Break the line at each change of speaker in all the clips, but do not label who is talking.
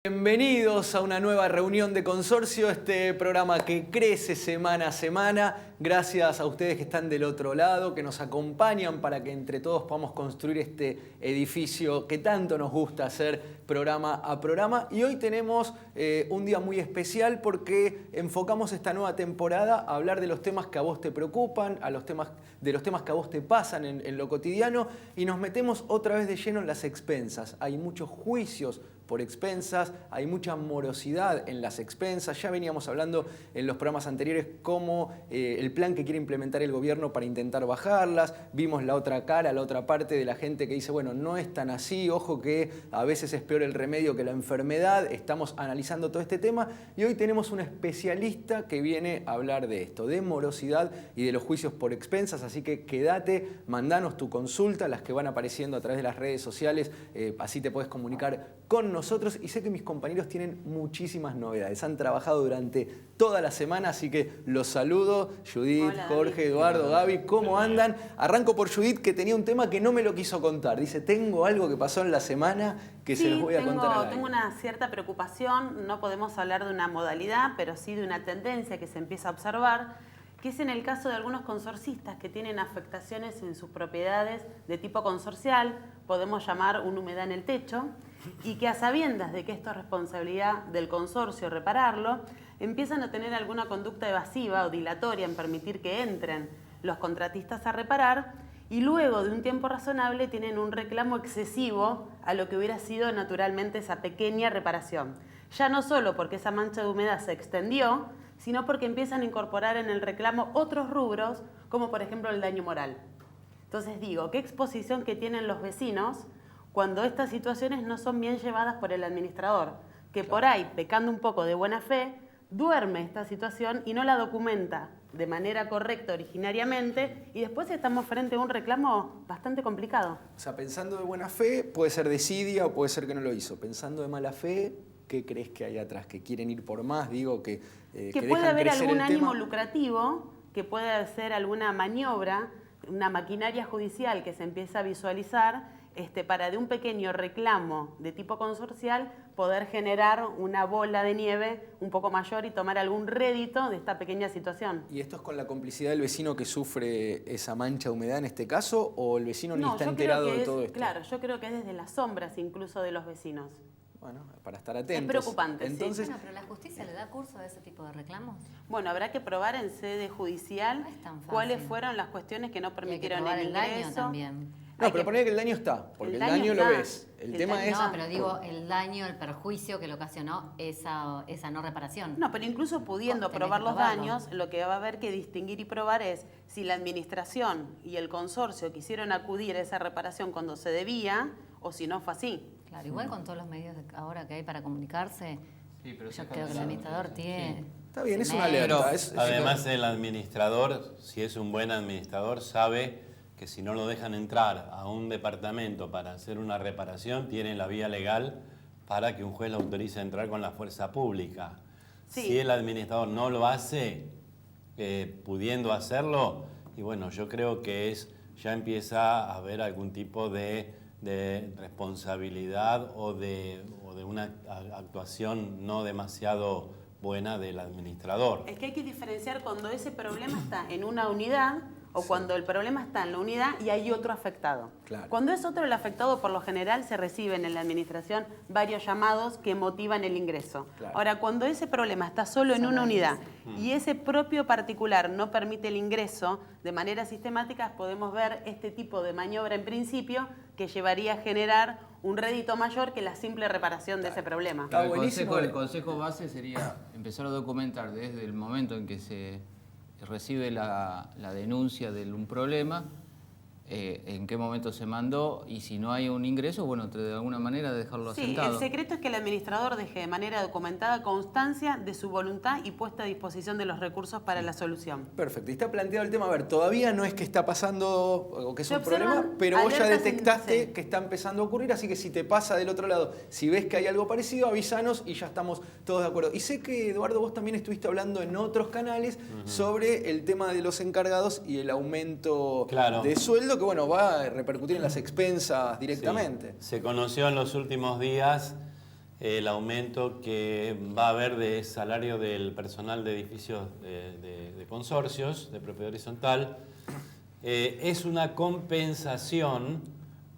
Bienvenidos a una nueva reunión de consorcio, este programa que crece semana a semana. Gracias a ustedes que están del otro lado, que nos acompañan para que entre todos podamos construir este edificio que tanto nos gusta hacer programa a programa. Y hoy tenemos un día muy especial porque enfocamos esta nueva temporada a hablar de los temas que a vos te preocupan, de los temas que a vos te pasan en lo cotidiano, y nos metemos otra vez de lleno en las expensas. Hay muchos juicios por expensas, hay mucha morosidad en las expensas. Ya veníamos hablando en los programas anteriores cómo el plan que quiere implementar el gobierno para intentar bajarlas. Vimos la otra cara, la otra parte de la gente que dice, bueno, no es tan así, ojo que a veces es peor el remedio que la enfermedad. Estamos analizando todo este tema y hoy tenemos un especialista que viene a hablar de esto, de morosidad y de los juicios por expensas. Así que quédate, mandanos tu consulta, las que van apareciendo a través de las redes sociales, así te podés comunicar con nosotros, y sé que mis compañeros tienen muchísimas novedades. Han trabajado durante toda la semana, así que los saludo. Judith, hola, Jorge, Eduardo, Gaby, ¿cómo andan? Arranco por Judith, que tenía un tema que no me lo quiso contar. Dice, tengo algo que pasó en la semana que se los voy a contar.
Tengo una cierta preocupación. No podemos hablar de una modalidad, pero sí de una tendencia que se empieza a observar, que es en el caso de algunos consorcistas que tienen afectaciones en sus propiedades de tipo consorcial, podemos llamar una humedad en el techo, y que a sabiendas de que esto es responsabilidad del consorcio repararlo, empiezan a tener alguna conducta evasiva o dilatoria en permitir que entren los contratistas a reparar, y luego de un tiempo razonable tienen un reclamo excesivo a lo que hubiera sido naturalmente esa pequeña reparación. Ya no solo porque esa mancha de humedad se extendió, sino porque empiezan a incorporar en el reclamo otros rubros, como por ejemplo el daño moral. Entonces digo, ¿qué exposición que tienen los vecinos cuando estas situaciones no son bien llevadas por el administrador? Que por ahí, pecando un poco de buena fe, duerme esta situación y no la documenta de manera correcta originariamente, y después estamos frente a un reclamo bastante complicado.
O sea, pensando de buena fe, puede ser desidia o puede ser que no lo hizo. Pensando de mala fe, ¿qué crees que hay atrás? ¿Que quieren ir por más? Digo, que
puede haber algún ánimo lucrativo, que puede ser alguna maniobra, una maquinaria judicial que se empieza a visualizar para de un pequeño reclamo de tipo consorcial poder generar una bola de nieve un poco mayor y tomar algún rédito de esta pequeña situación.
¿Y esto es con la complicidad del vecino que sufre esa mancha de humedad en este caso, o el vecino ni está enterado de todo esto?
Claro, yo creo que es desde las sombras incluso de los vecinos.
Bueno, para estar atentos.
Es preocupante,
entonces,
sí.
Bueno, pero ¿la justicia le da curso a ese tipo de reclamos?
Bueno, habrá que probar en sede judicial cuáles fueron las cuestiones que no permitieron el ingreso.
Daño también.
No, pero poner que el daño está, porque el daño lo ves. El tema es...
No, pero digo, el daño, el perjuicio que le ocasionó esa no reparación.
No, pero incluso pudiendo probar los daños, lo que va a haber que distinguir y probar es si la administración y el consorcio quisieron acudir a esa reparación cuando se debía o si no fue así.
Claro, igual con todos los medios ahora que hay para comunicarse, sí, pero yo creo que el administrador tiene...
Sí. Está bien, es una alerta.
Además, el administrador, si es un buen administrador, sabe que si no lo dejan entrar a un departamento para hacer una reparación, tiene la vía legal para que un juez lo autorice a entrar con la fuerza pública. Sí. Si el administrador no lo hace, pudiendo hacerlo, y bueno, yo creo que ya empieza a haber algún tipo de responsabilidad o de una actuación no demasiado buena del administrador.
Es que hay que diferenciar cuando ese problema está en una unidad o cuando el problema está en la unidad y hay otro afectado.
Claro.
Cuando es otro el afectado, por lo general se reciben en la administración varios llamados que motivan el ingreso. Claro. Ahora, cuando ese problema está solo en una unidad y ese propio particular no permite el ingreso de manera sistemática, podemos ver este tipo de maniobra en principio que llevaría a generar un rédito mayor que la simple reparación de ese problema.
El consejo base sería empezar a documentar desde el momento en que se recibe la denuncia de un problema, en qué momento se mandó, y si no hay un ingreso, bueno, de alguna manera dejarlo asentado.
El secreto es que el administrador deje de manera documentada constancia de su voluntad y puesta a disposición de los recursos para la solución.
Perfecto, y está planteado el tema, a ver, todavía no es que está pasando o que es un problema, pero vos ya detectaste que está empezando a ocurrir, así que si te pasa del otro lado, si ves que hay algo parecido, avísanos y ya estamos todos de acuerdo. Y sé que, Eduardo, vos también estuviste hablando en otros canales sobre el tema de los encargados y el aumento de sueldo, que bueno, va a repercutir en las expensas directamente.
Sí. Se conoció en los últimos días el aumento que va a haber de salario del personal de edificios de consorcios, de propiedad horizontal, es una compensación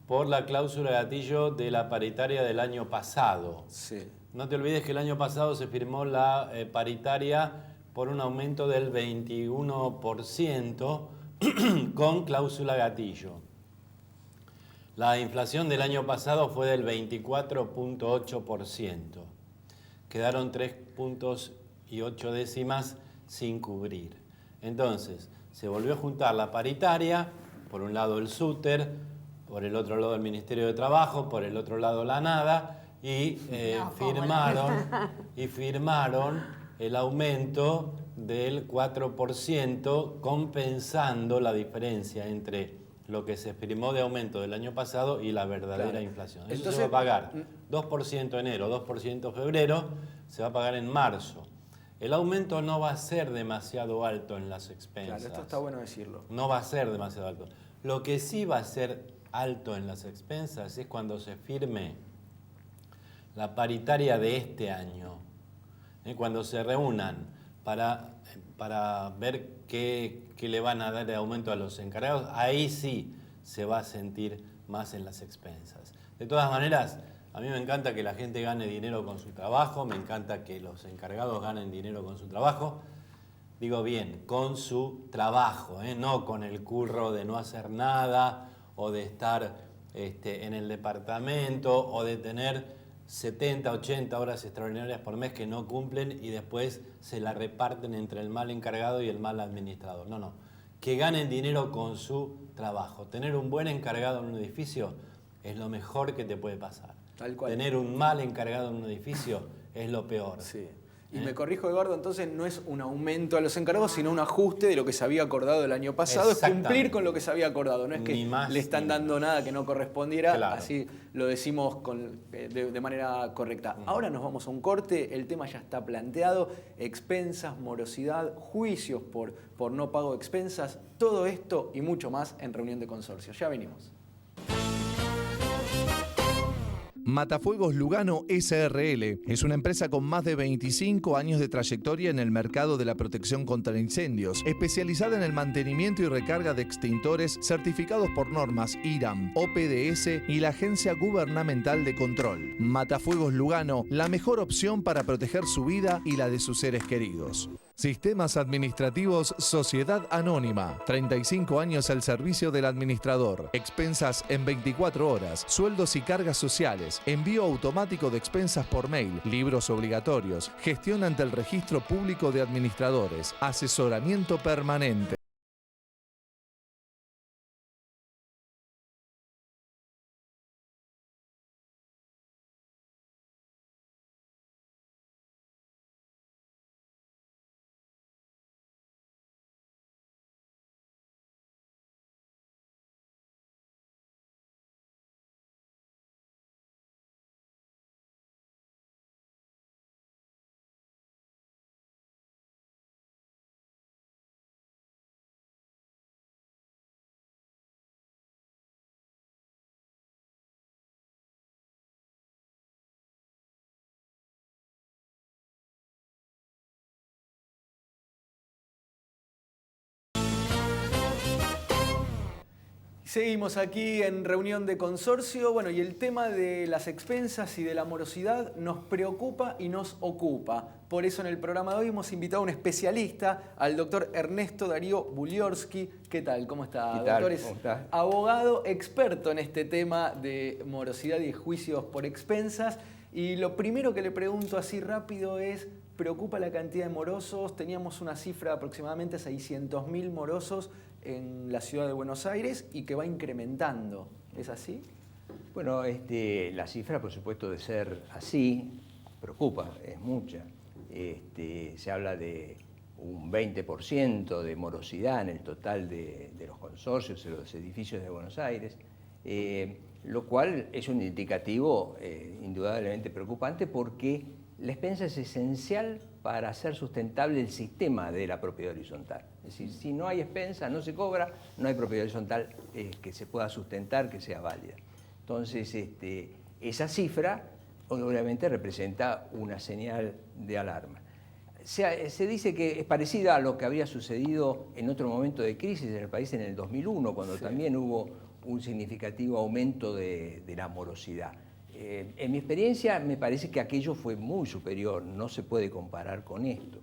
por la cláusula gatillo de la paritaria del año pasado.
Sí.
No te olvides que el año pasado se firmó la paritaria por un aumento del 21% con cláusula gatillo. La inflación del año pasado fue del 24.8%. Quedaron 3,8 puntos sin cubrir. Entonces, se volvió a juntar la paritaria, por un lado el SUTER, por el otro lado el Ministerio de Trabajo, por el otro lado la NADA, y firmaron el aumento del 4%, compensando la diferencia entre lo que se firmó de aumento del año pasado y la verdadera inflación. Eso entonces, se va a pagar 2% enero, 2% febrero, se va a pagar en marzo. El aumento no va a ser demasiado alto en las expensas.
Claro, esto está bueno decirlo.
No va a ser demasiado alto. Lo que sí va a ser alto en las expensas es cuando se firme la paritaria de este año. Cuando se reúnan para ver qué le van a dar de aumento a los encargados, ahí sí se va a sentir más en las expensas. De todas maneras, a mí me encanta que la gente gane dinero con su trabajo, me encanta que los encargados ganen dinero con su trabajo. Digo bien, con su trabajo, no con el curro de no hacer nada o de estar en el departamento o de tener 70, 80 horas extraordinarias por mes que no cumplen y después se la reparten entre el mal encargado y el mal administrador. No, que ganen dinero con su trabajo. Tener un buen encargado en un edificio es lo mejor que te puede pasar.
Tal cual.
Tener un mal encargado en un edificio es lo peor.
Sí. Y me corrijo, Eduardo, entonces no es un aumento a los encargados, sino un ajuste de lo que se había acordado el año pasado. Es cumplir con lo que se había acordado. No es que le están dando nada que no correspondiera, claro. Así lo decimos de manera correcta. Ahora nos vamos a un corte, el tema ya está planteado. Expensas, morosidad, juicios por no pago de expensas, todo esto y mucho más en Reunión de Consorcios. Ya venimos.
Matafuegos Lugano S.R.L. es una empresa con más de 25 años de trayectoria en el mercado de la protección contra incendios, especializada en el mantenimiento y recarga de extintores certificados por normas IRAM, OPDS y la Agencia Gubernamental de Control. Matafuegos Lugano, la mejor opción para proteger su vida y la de sus seres queridos. Sistemas Administrativos Sociedad Anónima. 35 años al servicio del administrador. Expensas en 24 horas. Sueldos y cargas sociales. Envío automático de expensas por mail. Libros obligatorios. Gestión ante el Registro Público de Administradores. Asesoramiento permanente.
Seguimos aquí en Reunión de Consorcio. Bueno, y el tema de las expensas y de la morosidad nos preocupa y nos ocupa. Por eso en el programa de hoy hemos invitado a un especialista, al doctor Ernesto Darío Buliorsky. ¿Qué tal? ¿Cómo está, doctor? Es abogado experto en este tema de morosidad y juicios por expensas. Y lo primero que le pregunto así rápido es, ¿preocupa la cantidad de morosos? Teníamos una cifra de aproximadamente 600.000 morosos en la ciudad de Buenos Aires y que va incrementando. ¿Es así?
Bueno, la cifra, por supuesto, de ser así, preocupa, es mucha. Se habla de un 20% de morosidad en el total de los consorcios, de los edificios de Buenos Aires, lo cual es un indicativo indudablemente preocupante porque la expensa es esencial para hacer sustentable el sistema de la propiedad horizontal. Es decir, si no hay expensa, no se cobra, no hay propiedad horizontal que se pueda sustentar, que sea válida. Entonces, esa cifra obviamente representa una señal de alarma. Se dice que es parecida a lo que había sucedido en otro momento de crisis en el país en el 2001, cuando también hubo un significativo aumento de la morosidad. En mi experiencia me parece que aquello fue muy superior, no se puede comparar con esto.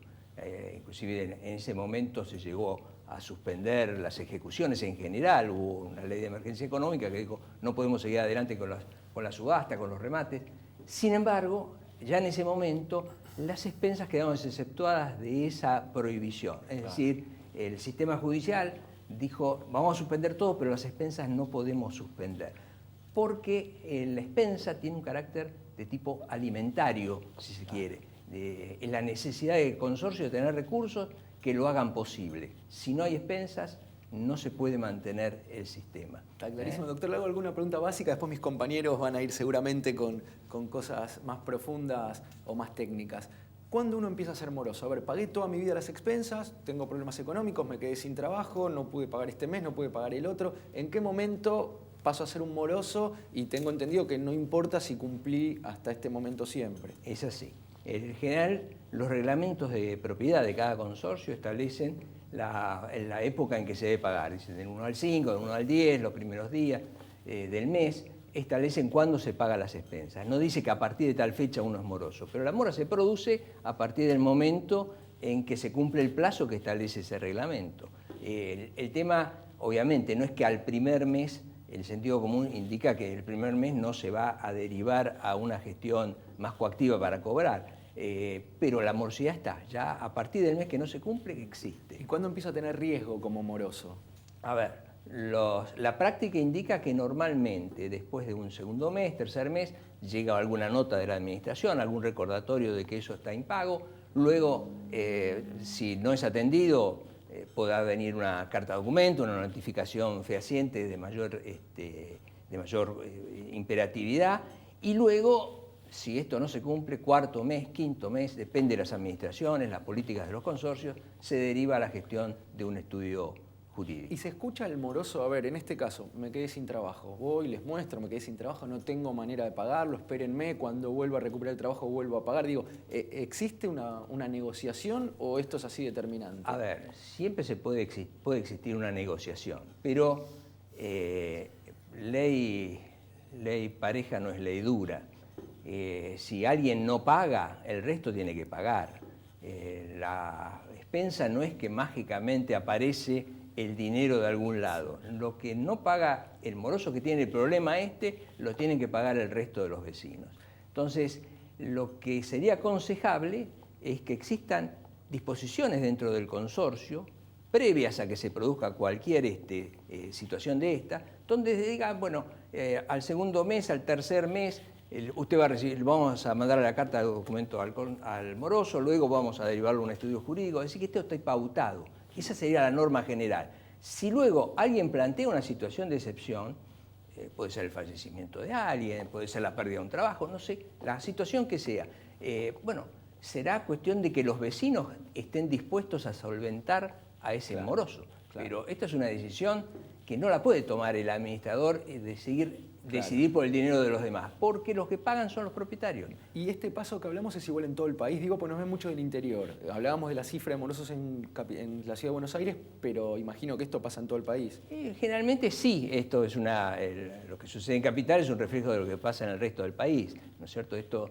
Inclusive en ese momento se llegó a suspender las ejecuciones en general, hubo una ley de emergencia económica que dijo no podemos seguir adelante con la subasta, con los remates. Sin embargo, ya en ese momento las expensas quedaron exceptuadas de esa prohibición. Es decir, el sistema judicial dijo, vamos a suspender todo, pero las expensas no podemos suspender. Porque la expensa tiene un carácter de tipo alimentario, si se quiere. Es la necesidad del consorcio de tener recursos que lo hagan posible. Si no hay expensas, no se puede mantener el sistema.
Está clarísimo. Doctor, le hago alguna pregunta básica, después mis compañeros van a ir seguramente con cosas más profundas o más técnicas. ¿Cuándo uno empieza a ser moroso? A ver, pagué toda mi vida las expensas, tengo problemas económicos, me quedé sin trabajo, no pude pagar este mes, no pude pagar el otro. ¿En qué momento paso a ser un moroso? Y tengo entendido que no importa si cumplí hasta este momento siempre.
Es así. En general, los reglamentos de propiedad de cada consorcio establecen la época en que se debe pagar. Dicen del 1 al 5, del 1 al 10, los primeros días del mes, establecen cuándo se pagan las expensas. No dice que a partir de tal fecha uno es moroso, pero la mora se produce a partir del momento en que se cumple el plazo que establece ese reglamento. El tema, obviamente, no es que al primer mes, el sentido común indica que el primer mes no se va a derivar a una gestión más coactiva para cobrar, pero la morosidad está, ya a partir del mes que no se cumple, existe.
¿Y cuándo empiezo a tener riesgo como moroso?
A ver, la práctica indica que normalmente después de un segundo mes, tercer mes, llega alguna nota de la administración, algún recordatorio de que eso está impago. Luego, si no es atendido, podrá venir una carta de documento, una notificación fehaciente de mayor imperatividad. Y luego, si esto no se cumple, cuarto mes, quinto mes, depende de las administraciones, las políticas de los consorcios, se deriva a la gestión de un estudio jurídico.
Y se escucha al moroso, a ver, en este caso, me quedé sin trabajo, voy, les muestro, me quedé sin trabajo, no tengo manera de pagarlo, espérenme, cuando vuelva a recuperar el trabajo vuelvo a pagar. Digo, ¿existe una negociación o esto es así determinante?
A ver, siempre puede existir una negociación, pero ley pareja no es ley dura. Si alguien no paga, el resto tiene que pagar. La expensa no es que mágicamente aparece el dinero de algún lado. Lo que no paga el moroso que tiene el problema lo tienen que pagar el resto de los vecinos. Entonces, lo que sería aconsejable es que existan disposiciones dentro del consorcio, previas a que se produzca cualquier situación de esta, donde se diga, bueno, al segundo mes, al tercer mes, usted va a recibir, vamos a mandar la carta de documento al moroso, luego vamos a derivarlo a un estudio jurídico, es decir, que esto está pautado. Esa sería la norma general. Si luego alguien plantea una situación de excepción, puede ser el fallecimiento de alguien, puede ser la pérdida de un trabajo, no sé, la situación que sea, bueno, será cuestión de que los vecinos estén dispuestos a solventar a ese moroso. Claro. Pero esta es una decisión que no la puede tomar el administrador y decidir por el dinero de los demás, porque los que pagan son los propietarios.
Y este paso que hablamos es igual en todo el país, digo, pues nos ven mucho del interior. Hablábamos de la cifra de morosos en la ciudad de Buenos Aires, pero imagino que esto pasa en todo el país.
Generalmente sí, esto es lo que sucede en Capital es un reflejo de lo que pasa en el resto del país, ¿no es cierto? Esto,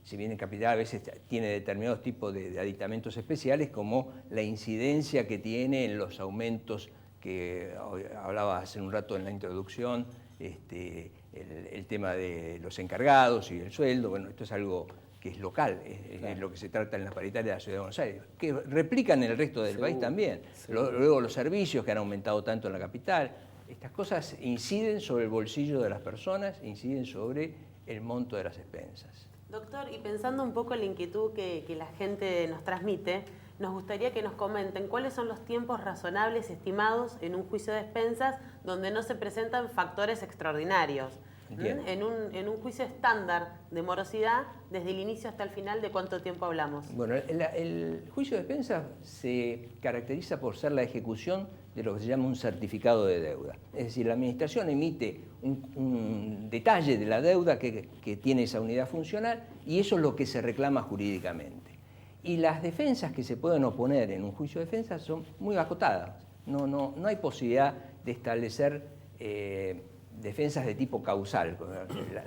si bien en Capital a veces tiene determinados tipos de aditamentos especiales, como la incidencia que tiene en los aumentos que hablaba hace un rato en la introducción, el tema de los encargados y el sueldo, bueno, esto es algo que es local, es lo que se trata en la paritaria de la Ciudad de Buenos Aires, que replican en el resto del país también. Luego los servicios que han aumentado tanto en la capital, estas cosas inciden sobre el bolsillo de las personas, inciden sobre el monto de las expensas.
Doctor, y pensando un poco en la inquietud que la gente nos transmite, nos gustaría que nos comenten cuáles son los tiempos razonables estimados en un juicio de expensas donde no se presentan factores extraordinarios. En un juicio estándar de morosidad, desde el inicio hasta el final, ¿de cuánto tiempo hablamos?
Bueno, el juicio de defensa se caracteriza por ser la ejecución de lo que se llama un certificado de deuda. Es decir, la administración emite un detalle de la deuda que tiene esa unidad funcional y eso es lo que se reclama jurídicamente. Y las defensas que se pueden oponer en un juicio de defensa son muy acotadas. No hay posibilidad de establecer defensas de tipo causal,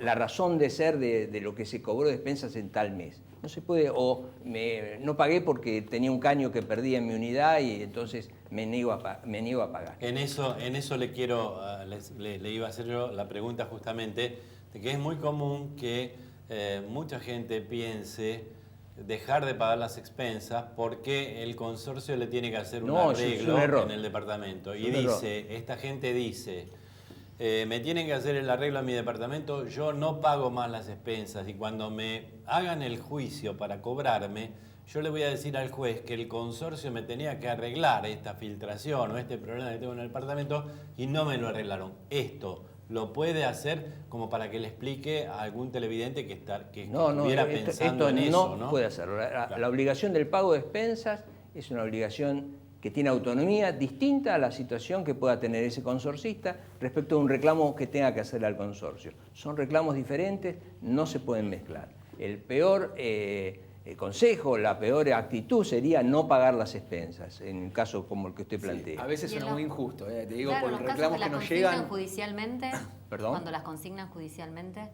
la razón de ser de lo que se cobró de expensas en tal mes. No se puede, no pagué porque tenía un caño que perdí en mi unidad y entonces me niego a pagar.
En eso le iba a hacer yo la pregunta justamente, de que es muy común que mucha gente piense dejar de pagar las expensas porque el consorcio le tiene que hacer un arreglo en el departamento. Y esta gente dice, me tienen que hacer el arreglo a mi departamento, yo no pago más las expensas y cuando me hagan el juicio para cobrarme, yo le voy a decir al juez que el consorcio me tenía que arreglar esta filtración o este problema que tengo en el departamento y no me lo arreglaron. Esto lo puede hacer como para que le explique a algún televidente que estuviera pensando en eso, ¿no?
No puede hacerlo. La obligación del pago de expensas es una obligación que tiene autonomía distinta a la situación que pueda tener ese consorcista respecto a un reclamo que tenga que hacerle al consorcio. Son reclamos diferentes, no se pueden mezclar. El peor consejo, la peor actitud sería no pagar las expensas, en un caso como el que usted plantea.
Sí, a veces suena muy injusto, te digo,
claro,
por los reclamos que nos llegan.
Judicialmente,
¿Perdón?
Cuando las consignan judicialmente,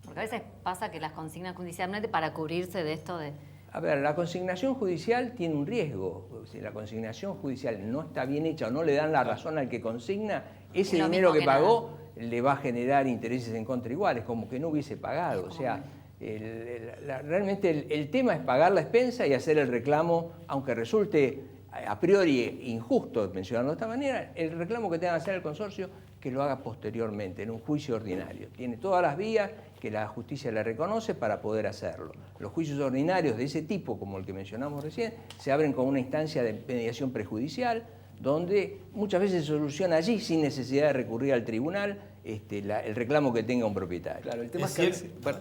porque a veces pasa que las consignan judicialmente para cubrirse de esto de...
A ver, la consignación judicial tiene un riesgo. Si la consignación judicial no está bien hecha o no le dan la razón al que consigna, ese dinero que pagó le va a generar intereses en contra iguales, como que no hubiese pagado. O sea, realmente el tema es pagar la expensa y hacer el reclamo, aunque resulte a priori injusto mencionarlo de esta manera, el reclamo que tenga que hacer el consorcio, que lo haga posteriormente, en un juicio ordinario. Tiene todas las vías que la justicia le reconoce para poder hacerlo. Los juicios ordinarios de ese tipo, como el que mencionamos recién, se abren con una instancia de mediación prejudicial, donde muchas veces se soluciona allí sin necesidad de recurrir al tribunal el reclamo que tenga un propietario.
Claro, el tema es que,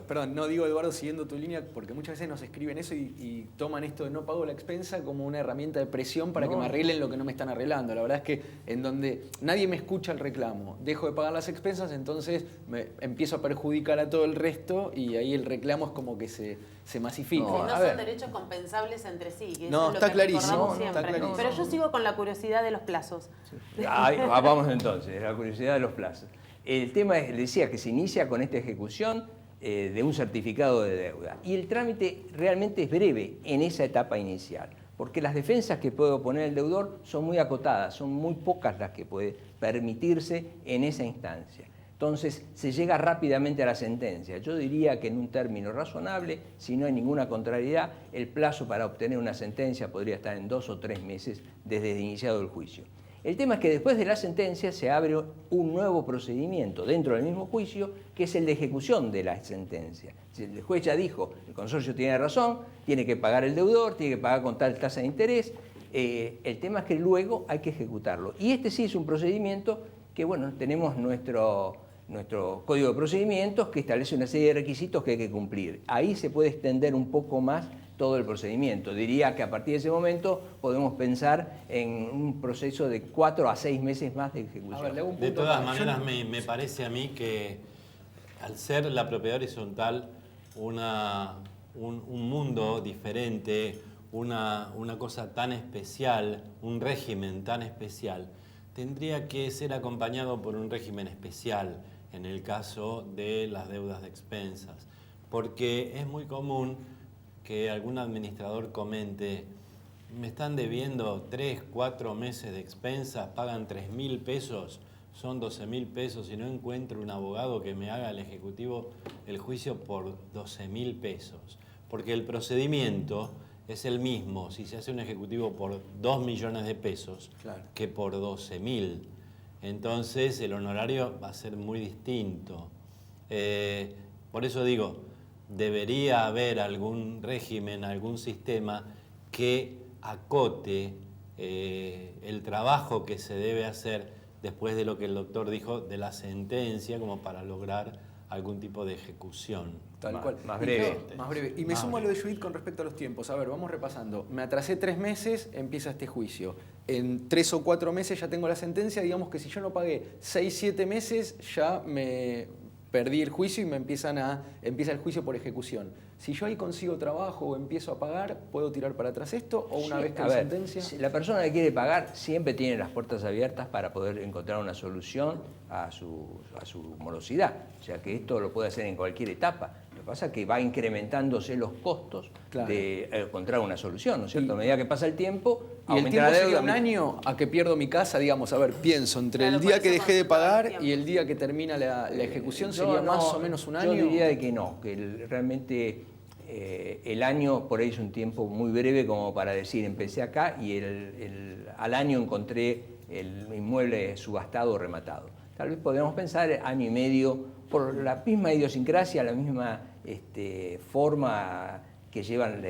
perdón, no digo, Eduardo, siguiendo tu línea, porque muchas veces nos escriben eso y toman esto de no pago la expensa como una herramienta de presión para que me arreglen lo que no me están arreglando. La verdad es que en donde nadie me escucha el reclamo, dejo de pagar las expensas, entonces me empiezo a perjudicar a todo el resto y ahí el reclamo es como que se masifica.
No son derechos compensables entre sí. Que
No,
eso
está
es lo que
clarísimo.
recordamos siempre. Pero yo sigo con la curiosidad de los plazos.
Vamos entonces, la curiosidad de los plazos. El tema es, decía, que se inicia con esta ejecución de un certificado de deuda. Y el trámite realmente es breve en esa etapa inicial, porque las defensas que puede oponer el deudor son muy acotadas, son muy pocas las que puede permitirse en esa instancia. Entonces se llega rápidamente a la sentencia. Yo diría que en un término razonable, si no hay ninguna contrariedad, el plazo para obtener una sentencia podría estar en 2 o 3 meses desde el iniciado el juicio. El tema es que después de la sentencia se abre un nuevo procedimiento dentro del mismo juicio, que es el de ejecución de la sentencia. Si el juez ya dijo, el consorcio tiene razón, tiene que pagar el deudor, tiene que pagar con tal tasa de interés, el tema es que luego hay que ejecutarlo. Y este sí es un procedimiento que, bueno, tenemos nuestro código de procedimientos que establece una serie de requisitos que hay que cumplir. Ahí se puede extender un poco más todo el procedimiento. Diría que a partir de ese momento podemos pensar en un proceso de 4 a 6 meses más de ejecución.
De todas maneras, me parece a mí que al ser la propiedad horizontal un mundo diferente, una cosa tan especial, un régimen tan especial, tendría que ser acompañado por un régimen especial en el caso de las deudas de expensas, porque es muy común que algún administrador comente, me están debiendo 3, 4 meses de expensas, pagan 3.000 pesos, son 12.000 pesos y no encuentro un abogado que me haga el ejecutivo el juicio por 12.000 pesos. Porque el procedimiento es el mismo si se hace un ejecutivo por 2 millones de pesos que por 12.000. Entonces el honorario va a ser muy distinto. Por eso digo, debería haber algún régimen, algún sistema que acote el trabajo que se debe hacer después de lo que el doctor dijo de la sentencia, como para lograr algún tipo de ejecución.
Tal cual.
Más breve.
Más breve. Y me sumo a lo de Judith con respecto a los tiempos. A ver, vamos repasando. Me atrasé 3 meses, empieza este juicio. En 3 o 4 meses ya tengo la sentencia. Digamos que si yo no pagué 6, 7 meses, ya me perdí el juicio y empieza el juicio por ejecución. Si yo ahí consigo trabajo o empiezo a pagar, ¿puedo tirar para atrás esto? ¿O una vez que la sentencia?
Si la persona que quiere pagar siempre tiene las puertas abiertas para poder encontrar una solución a su morosidad. O sea que esto lo puede hacer en cualquier etapa. Lo que pasa es que va incrementándose los costos de encontrar una solución, ¿no es cierto? A medida que pasa el tiempo,
¿Y el tiempo sería un año a que pierdo mi casa? Digamos, a ver, pienso, entre el día que dejé de pagar y el día que termina la ejecución, ¿sería más o menos un año?
Yo diría de que no, que realmente el año por ahí es un tiempo muy breve como para decir, empecé acá y al año encontré el inmueble subastado o rematado. Tal vez podríamos pensar año y medio, por la misma idiosincrasia, la misma forma que llevan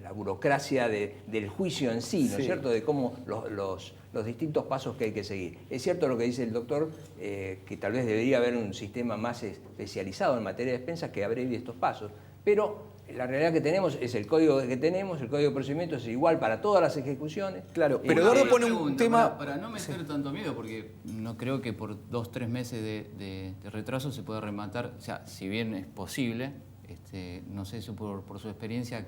la burocracia del juicio en sí, ¿no es cierto? De cómo los distintos pasos que hay que seguir. Es cierto lo que dice el doctor, que tal vez debería haber un sistema más especializado en materia de expensas que abrevie estos pasos, pero la realidad que tenemos es el código que tenemos, el código de procedimientos es igual para todas las ejecuciones.
Claro, pero Eduardo pone un tema...
Para no meter tanto miedo, porque no creo que por 2 o 3 meses de retraso se pueda rematar, o sea, si bien es posible, no sé si por su experiencia,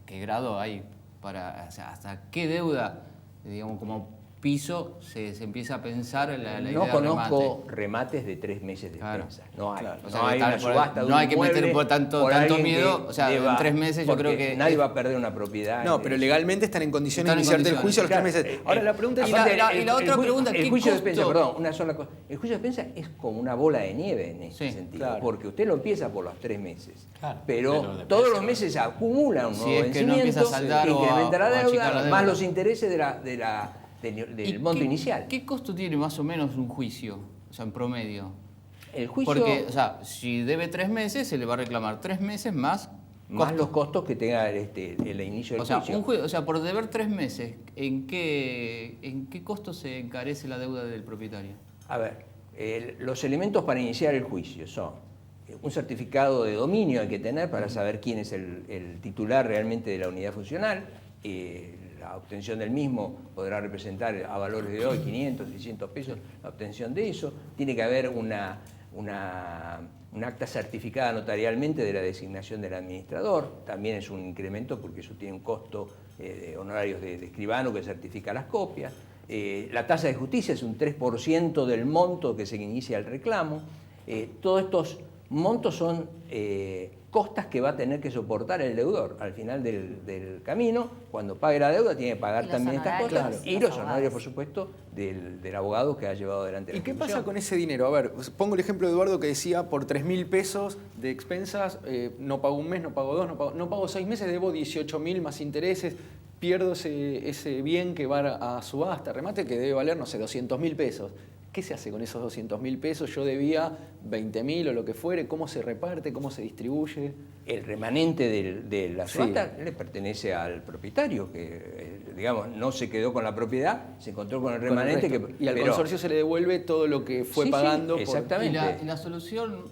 qué grado hay para, o sea, hasta qué deuda, digamos, como piso se empieza a pensar la idea de remate.
No conozco remates de 3 meses de expensa. No hay.
O sea,
no hay una subasta de
no
un
hay que
inmueble
meter por tanto miedo. O sea, en 3 meses yo creo que...
Nadie va a perder una propiedad.
No, pero legalmente están en condiciones de iniciarte el juicio a los 3 meses. Ahora la pregunta es...
Y la otra pregunta,
el juicio de expensa, perdón, una sola cosa. El juicio de expensa es como una bola de nieve en ese sentido. Claro. Porque usted lo empieza por los 3 meses. Claro, pero todos los meses se acumula un nuevo vencimiento, incrementa la deuda, más los intereses del monto inicial.
¿Qué costo tiene más o menos un juicio, o sea, en promedio?
El juicio...
Porque, o sea, si debe 3 meses, se le va a reclamar 3 meses más
los costos que tenga el inicio del juicio.
O sea, por deber 3 meses, ¿en qué costo se encarece la deuda del propietario?
A ver, los elementos para iniciar el juicio son un certificado de dominio hay que tener para saber quién es el titular realmente de la unidad funcional. La obtención del mismo podrá representar a valores de hoy 500, 600 pesos la obtención de eso. Tiene que haber un acta certificada notarialmente de la designación del administrador. También es un incremento porque eso tiene un costo de honorarios de escribano que certifica las copias. La tasa de justicia es un 3% del monto que se inicia el reclamo. Todos estos montos son costas que va a tener que soportar el deudor al final del camino. Cuando pague la deuda tiene que pagar también estas costas y los honorarios, por supuesto, del abogado que ha llevado adelante la ejecución.
¿Y qué pasa con ese dinero? A ver, pongo el ejemplo de Eduardo que decía por 3.000 pesos de expensas, no pago un mes, no pago 2, no pago 6 meses, debo 18.000 más intereses, pierdo ese bien que va a subasta, remate, que debe valer, no sé, 200.000 pesos. ¿Qué se hace con esos 200.000 pesos? Yo debía 20.000 o lo que fuere. ¿Cómo se reparte? ¿Cómo se distribuye?
El remanente de la subasta le pertenece al propietario, que digamos no se quedó con la propiedad, se encontró con el remanente.
Y al consorcio se le devuelve todo lo que fue pagando.
Sí, exactamente.
Y la solución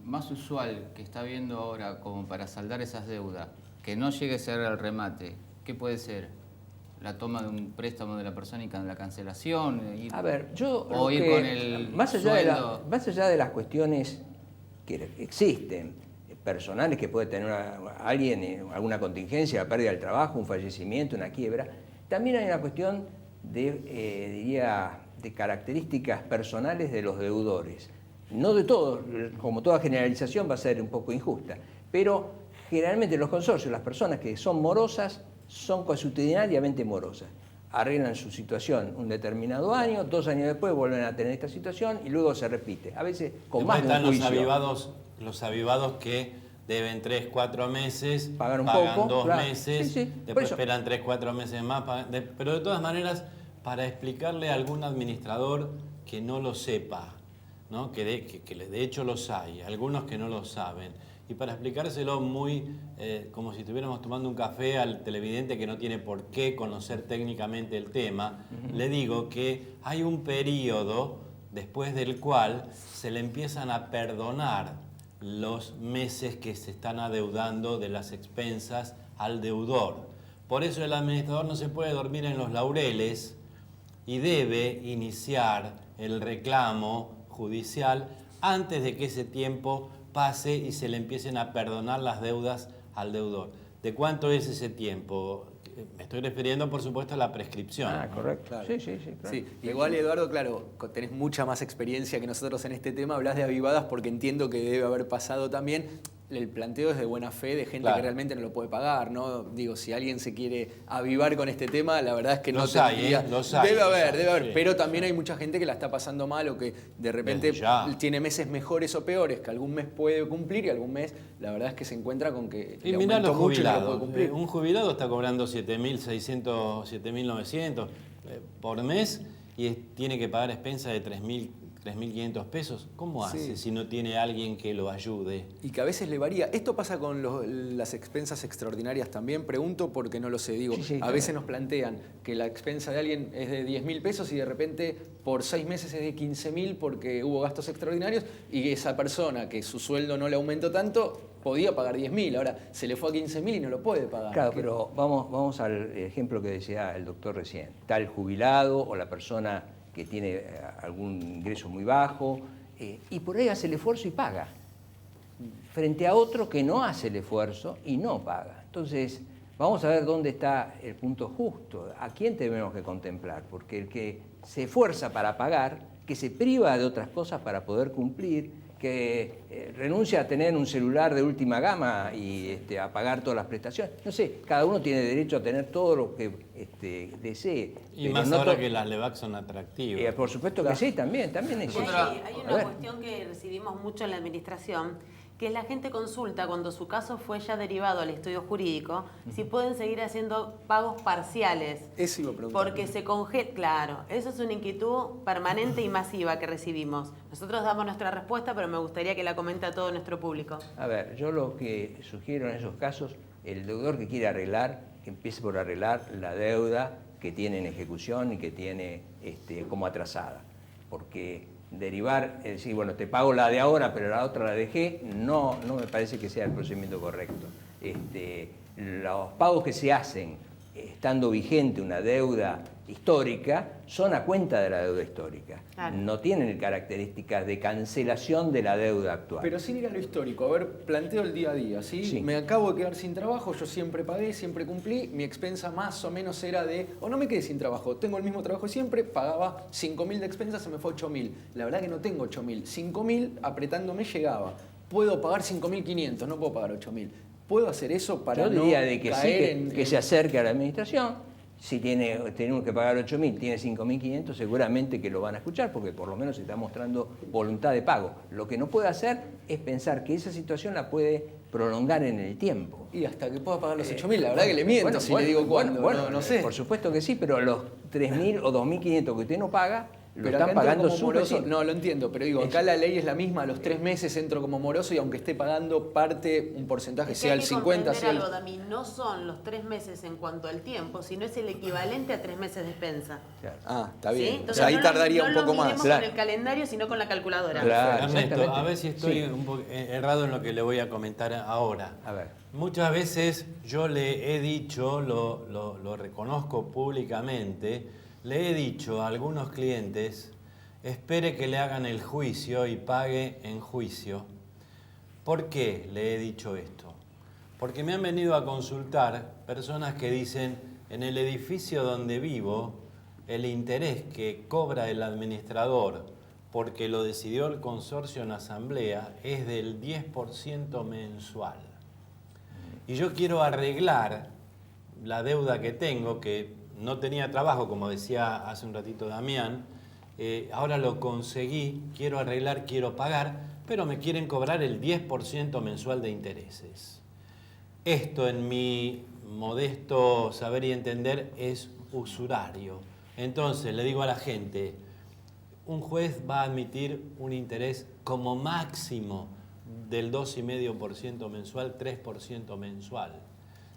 más usual que está viendo ahora como para saldar esas deudas, que no llegue a ser el remate, ¿qué puede ser? La toma de un préstamo de la persona y la cancelación.
A ver, yo
o ir con el
más allá de las cuestiones que existen, personales que puede tener alguien, alguna contingencia, la pérdida del trabajo, un fallecimiento, una quiebra, también hay una cuestión de características personales de los deudores. No de todos, como toda generalización va a ser un poco injusta, pero generalmente los consorcios, las personas que son morosas, son consuetudinariamente morosas. Arreglan su situación un determinado año, 2 años después vuelven a tener esta situación y luego se repite. A veces con más de un juicio.
Los avivados que deben 3, 4 meses, pagan
poco,
2 meses, después
eso.
esperan 3, 4 meses más. Pero de todas maneras, para explicarle a algún administrador que no lo sepa, ¿no? que de hecho los hay, algunos que no lo saben, y para explicárselo muy como si estuviéramos tomando un café al televidente que no tiene por qué conocer técnicamente el tema, le digo que hay un periodo después del cual se le empiezan a perdonar los meses que se están adeudando de las expensas al deudor. Por eso el administrador no se puede dormir en los laureles y debe iniciar el reclamo judicial antes de que ese tiempo pase y se le empiecen a perdonar las deudas al deudor. ¿De cuánto es ese tiempo? Me estoy refiriendo, por supuesto, a la prescripción.
Ah, correcto.
Claro.
Sí, sí, sí. Claro.
Sí, igual Eduardo, claro, tenés mucha más experiencia que nosotros en este tema, hablas de avivadas porque entiendo que debe haber pasado también. El planteo es de buena fe de gente
Claro.
que realmente no lo puede pagar, ¿no? Digo, si alguien se quiere avivar con este tema, la verdad es que no
Los hay,
tendría...
los hay,
debe haber,
sí.
pero también hay mucha gente que la está pasando mal o que de repente
Desde ya.
tiene meses mejores o peores, que algún mes puede cumplir y algún mes la verdad es que se encuentra con que
Y
le
mirá
aumentó
los
mucho y no lo
jubilados.
puede cumplir.
Un jubilado está cobrando 7.600, 7.900 por mes y tiene que pagar expensas de 3.500 pesos. ¿Cómo hace
Sí.
si no tiene alguien que lo ayude?
Y que a veces le varía. Esto pasa con las expensas extraordinarias también. Pregunto porque no lo sé. Digo,
Sí, sí,
a
claro.
veces nos plantean que la expensa de alguien es de 10.000 pesos y de repente por 6 meses es de 15.000 porque hubo gastos extraordinarios y esa persona que su sueldo no le aumentó tanto podía pagar 10.000. Ahora se le fue a 15.000 y no lo puede pagar.
Claro,
¿Qué?
pero vamos al ejemplo que decía el doctor recién. Está el jubilado o la persona que tiene algún ingreso muy bajo y por ahí hace el esfuerzo y paga, frente a otro que no hace el esfuerzo y no paga. Entonces, vamos a ver dónde está el punto justo, a quién tenemos que contemplar, porque el que se esfuerza para pagar, que se priva de otras cosas para poder cumplir, que renuncia a tener un celular de última gama y a pagar todas las prestaciones. No sé, cada uno tiene derecho a tener todo lo que desee.
Y
pero
más
no
ahora
to-
que las LEVAC son atractivas.
Por supuesto que sí, también es
Y
eso.
hay
A
una
ver.
cuestión que recibimos mucho en la administración, que es la gente consulta cuando su caso fue ya derivado al estudio jurídico, si pueden seguir haciendo pagos parciales.
Eso iba a preguntar.
Porque se congela, claro, eso es una inquietud permanente y masiva que recibimos. Nosotros damos nuestra respuesta, pero me gustaría que la comente a todo nuestro público.
A ver, yo lo que sugiero en esos casos, el deudor que quiere arreglar, que empiece por arreglar la deuda que tiene en ejecución y que tiene como atrasada. Porque derivar, es decir, bueno, te pago la de ahora, pero la otra la dejé, no me parece que sea el procedimiento correcto. Los pagos que se hacen estando vigente una deuda histórica son a cuenta de la deuda histórica.
Claro.
No tienen características de cancelación de la deuda actual.
Pero sin ir a lo histórico, a ver, planteo el día a día, ¿sí?
Sí.
Me acabo de quedar sin trabajo, yo siempre pagué, siempre cumplí, mi expensa más o menos era de, o no me quedé sin trabajo, tengo el mismo trabajo siempre, pagaba 5.000 de expensas, se me fue 8.000. La verdad que no tengo 8.000, 5.000 apretándome llegaba. Puedo pagar 5.500, no puedo pagar 8.000. ¿Puedo hacer eso para
Yo diría
no
de que sí,
caer
que se acerque a la administración. Si tenemos que pagar 8.000, tiene 5.500, seguramente que lo van a escuchar porque por lo menos se está mostrando voluntad de pago. Lo que no puede hacer es pensar que esa situación la puede prolongar en el tiempo.
Y hasta que pueda pagar los 8.000, la verdad que le miento si le digo cuándo, no sé.
Por supuesto que sí, pero los 3.000 o 2.500 que usted no paga, lo
Pero
están
acá entro
pagando
como
sus
moroso.
vecinos.
No, lo entiendo, pero digo, acá la ley es la misma, a los 3 meses entro como moroso y aunque esté pagando parte, un porcentaje,
Es que
sea
hay
el
que
50,
comprender
sea el...
algo, Dami, no son los 3 meses en cuanto al tiempo, sino es el equivalente a 3 meses de expensa.
Claro.
Ah, está
¿Sí?
bien.
Entonces,
O sea, ahí
no
tardaría
no
un poco
lo
más.
miremos
Claro.
con el calendario, sino con la calculadora.
Claro.
Ernesto,
exactamente.
a ver si estoy
Sí.
un poco errado en lo que le voy a comentar ahora.
A ver.
Muchas veces yo le he dicho, lo reconozco públicamente, le he dicho a algunos clientes, espere que le hagan el juicio y pague en juicio. ¿Por qué le he dicho esto? Porque me han venido a consultar personas que dicen, en el edificio donde vivo, el interés que cobra el administrador porque lo decidió el consorcio en asamblea es del 10% mensual. Y yo quiero arreglar la deuda que tengo, que no tenía trabajo, como decía hace un ratito Damián, ahora lo conseguí, quiero arreglar, quiero pagar, pero me quieren cobrar el 10% mensual de intereses. Esto, en mi modesto saber y entender, es usurario. Entonces, le digo a la gente, un juez va a admitir un interés como máximo del 2,5% mensual, 3% mensual.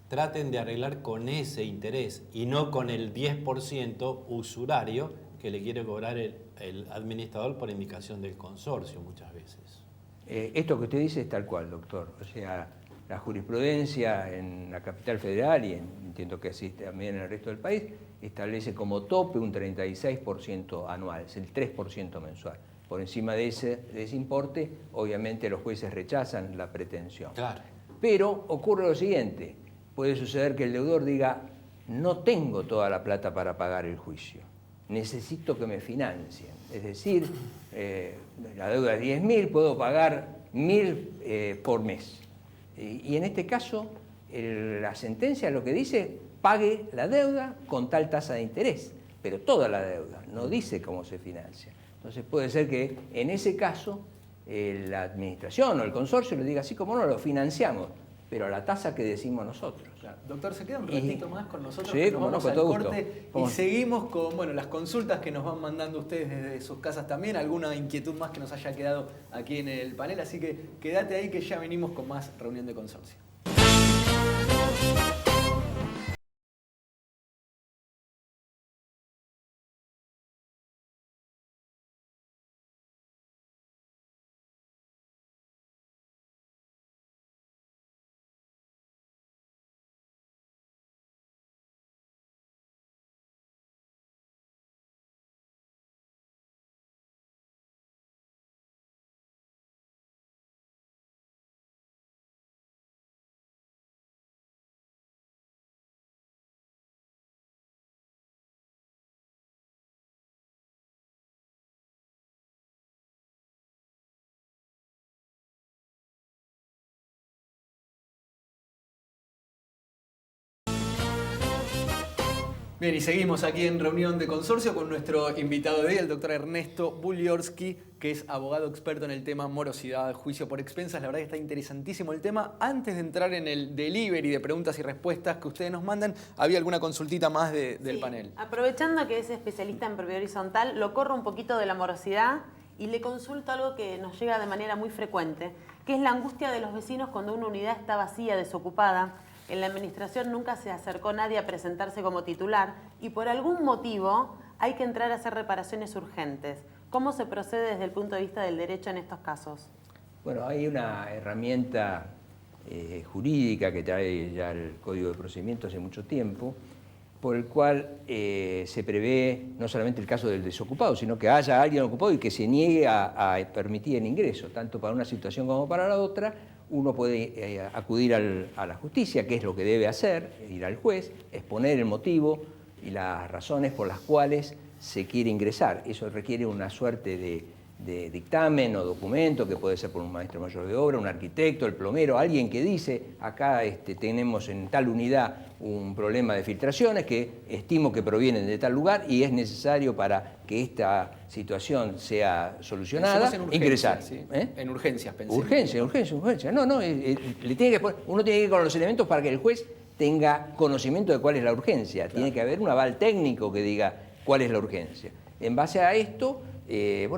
Traten de arreglar con ese interés y no con el 10% usurario que le quiere cobrar el administrador por indicación del consorcio muchas veces.
Esto que usted dice es tal cual, doctor. O sea, la jurisprudencia en la capital federal, y entiendo que así también en el resto del país, establece como tope un 36% anual, es el 3% mensual. Por encima de ese importe, obviamente los jueces rechazan la pretensión.
Claro.
Pero ocurre lo siguiente, puede suceder que el deudor diga, no tengo toda la plata para pagar el juicio, necesito que me financien. Es decir, la deuda es 10.000, puedo pagar 1.000 por mes. Y en este caso, la sentencia lo que dice, pague la deuda con tal tasa de interés, pero toda la deuda, no dice cómo se financia. Entonces puede ser que en ese caso la administración o el consorcio le diga, así como no, lo financiamos, pero a la tasa que decimos nosotros.
Claro. Doctor, ¿se queda un ratito más con nosotros?
Sí, como no, con todo gusto.
Y seguimos con las consultas que nos van mandando ustedes desde sus casas también, alguna inquietud más que nos haya quedado aquí en el panel, así que quédate ahí que ya venimos con más reunión de consorcio. Bien, y seguimos aquí en reunión de consorcio con nuestro invitado de hoy, el doctor Ernesto Buliorski, que es abogado experto en el tema morosidad, juicio por expensas. La verdad que está interesantísimo el tema. Antes de entrar en el delivery de preguntas y respuestas que ustedes nos mandan, había alguna consultita más del panel.
Aprovechando que es especialista en propiedad horizontal, lo corro un poquito de la morosidad y le consulto algo que nos llega de manera muy frecuente, que es la angustia de los vecinos cuando una unidad está vacía, desocupada. En la administración nunca se acercó nadie a presentarse como titular y por algún motivo hay que entrar a hacer reparaciones urgentes. ¿Cómo se procede desde el punto de vista del derecho en estos casos?
Bueno, hay una herramienta jurídica que trae ya el Código de Procedimientos hace mucho tiempo, por el cual se prevé no solamente el caso del desocupado, sino que haya alguien ocupado y que se niegue a permitir el ingreso, tanto para una situación como para la otra. Uno puede acudir a la justicia, que es lo que debe hacer, ir al juez, exponer el motivo y las razones por las cuales se quiere ingresar. Eso requiere una suerte de dictamen o documento, que puede ser por un maestro mayor de obra, un arquitecto, el plomero, alguien que dice, acá tenemos en tal unidad un problema de filtraciones que estimo que provienen de tal lugar y es necesario para que esta situación sea solucionada, ingresar.
¿Sí? En urgencias, pensé.
Urgencia. No, uno tiene que ir con los elementos para que el juez tenga conocimiento de cuál es la urgencia. Claro. Tiene que haber un aval técnico que diga cuál es la urgencia. En base a esto, el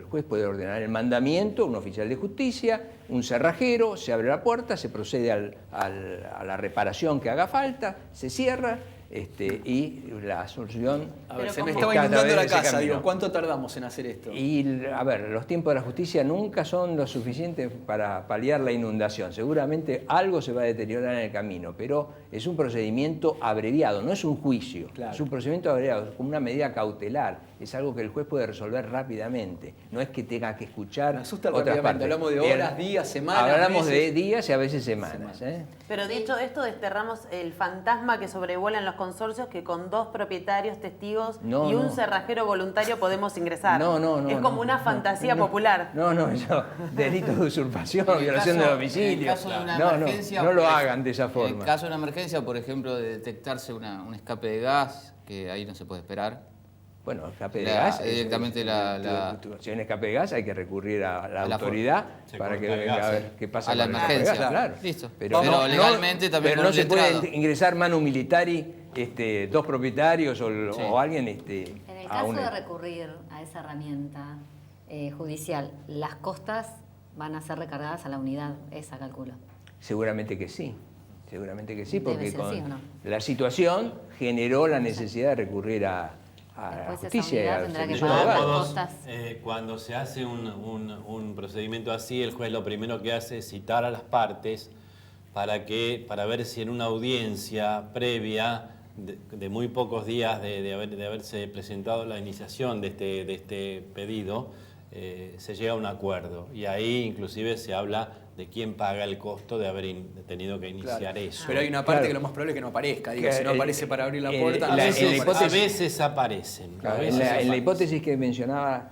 juez puede ordenar el mandamiento, un oficial de justicia, un cerrajero, se abre la puerta, se procede a la reparación que haga falta, se cierra y la solución...
A ver, se me estaba inundando la casa, digo, ¿cuánto tardamos en hacer esto?
Y, a ver, los tiempos de la justicia nunca son lo suficiente para paliar la inundación. Seguramente algo se va a deteriorar en el camino, pero es un procedimiento abreviado, no es un juicio. Claro. Es un procedimiento abreviado, como una medida cautelar. Es algo que el juez puede resolver rápidamente. No es que tenga que escuchar otras partes.
Hablamos de horas, días, semanas,
hablamos de días y a veces semanas.
Pero dicho esto, desterramos el fantasma que sobrevuela en los consorcios, que con 2 propietarios testigos y un cerrajero voluntario podemos ingresar. Es como una fantasía popular.
Eso, delito de usurpación, violación de domicilio.
En caso de una emergencia,
no lo hagan de esa forma.
En caso de una emergencia, por ejemplo, de detectarse un escape de gas, que ahí no se puede esperar.
Bueno, escape de gas.
Directamente
si hay un escape de gas, hay que recurrir a la autoridad para que venga a ver qué pasa.
A la emergencia,
claro.
Listo.
Pero
legalmente también.
Pero no se puede ingresar manu militari 2 propietarios o alguien.
En el caso de recurrir a esa herramienta judicial, ¿las costas van a ser recargadas a la unidad esa, calculo?
Seguramente que sí. Porque
¿sí o no?
la situación generó la necesidad de recurrir a a la
Después esa
justicia y
unidad
al
tendrá que
servicio de
pagar las
abogados.
costas.
Cuando se hace un procedimiento así, el juez lo primero que hace es citar a las partes para ver si en una audiencia previa de muy pocos días de haberse presentado la iniciación de este pedido, se llega a un acuerdo. Y ahí inclusive se habla de quién paga el costo de haber tenido que iniciar eso.
Pero hay una parte
Claro.
que lo más probable es que no aparezca. Digo,
Que
si no
el-
aparece para abrir la
el-
puerta,
la-
no sé
en
si
la
aparece.
A veces aparecen. a
Claro,
veces
en la
aparecen.
hipótesis que mencionaba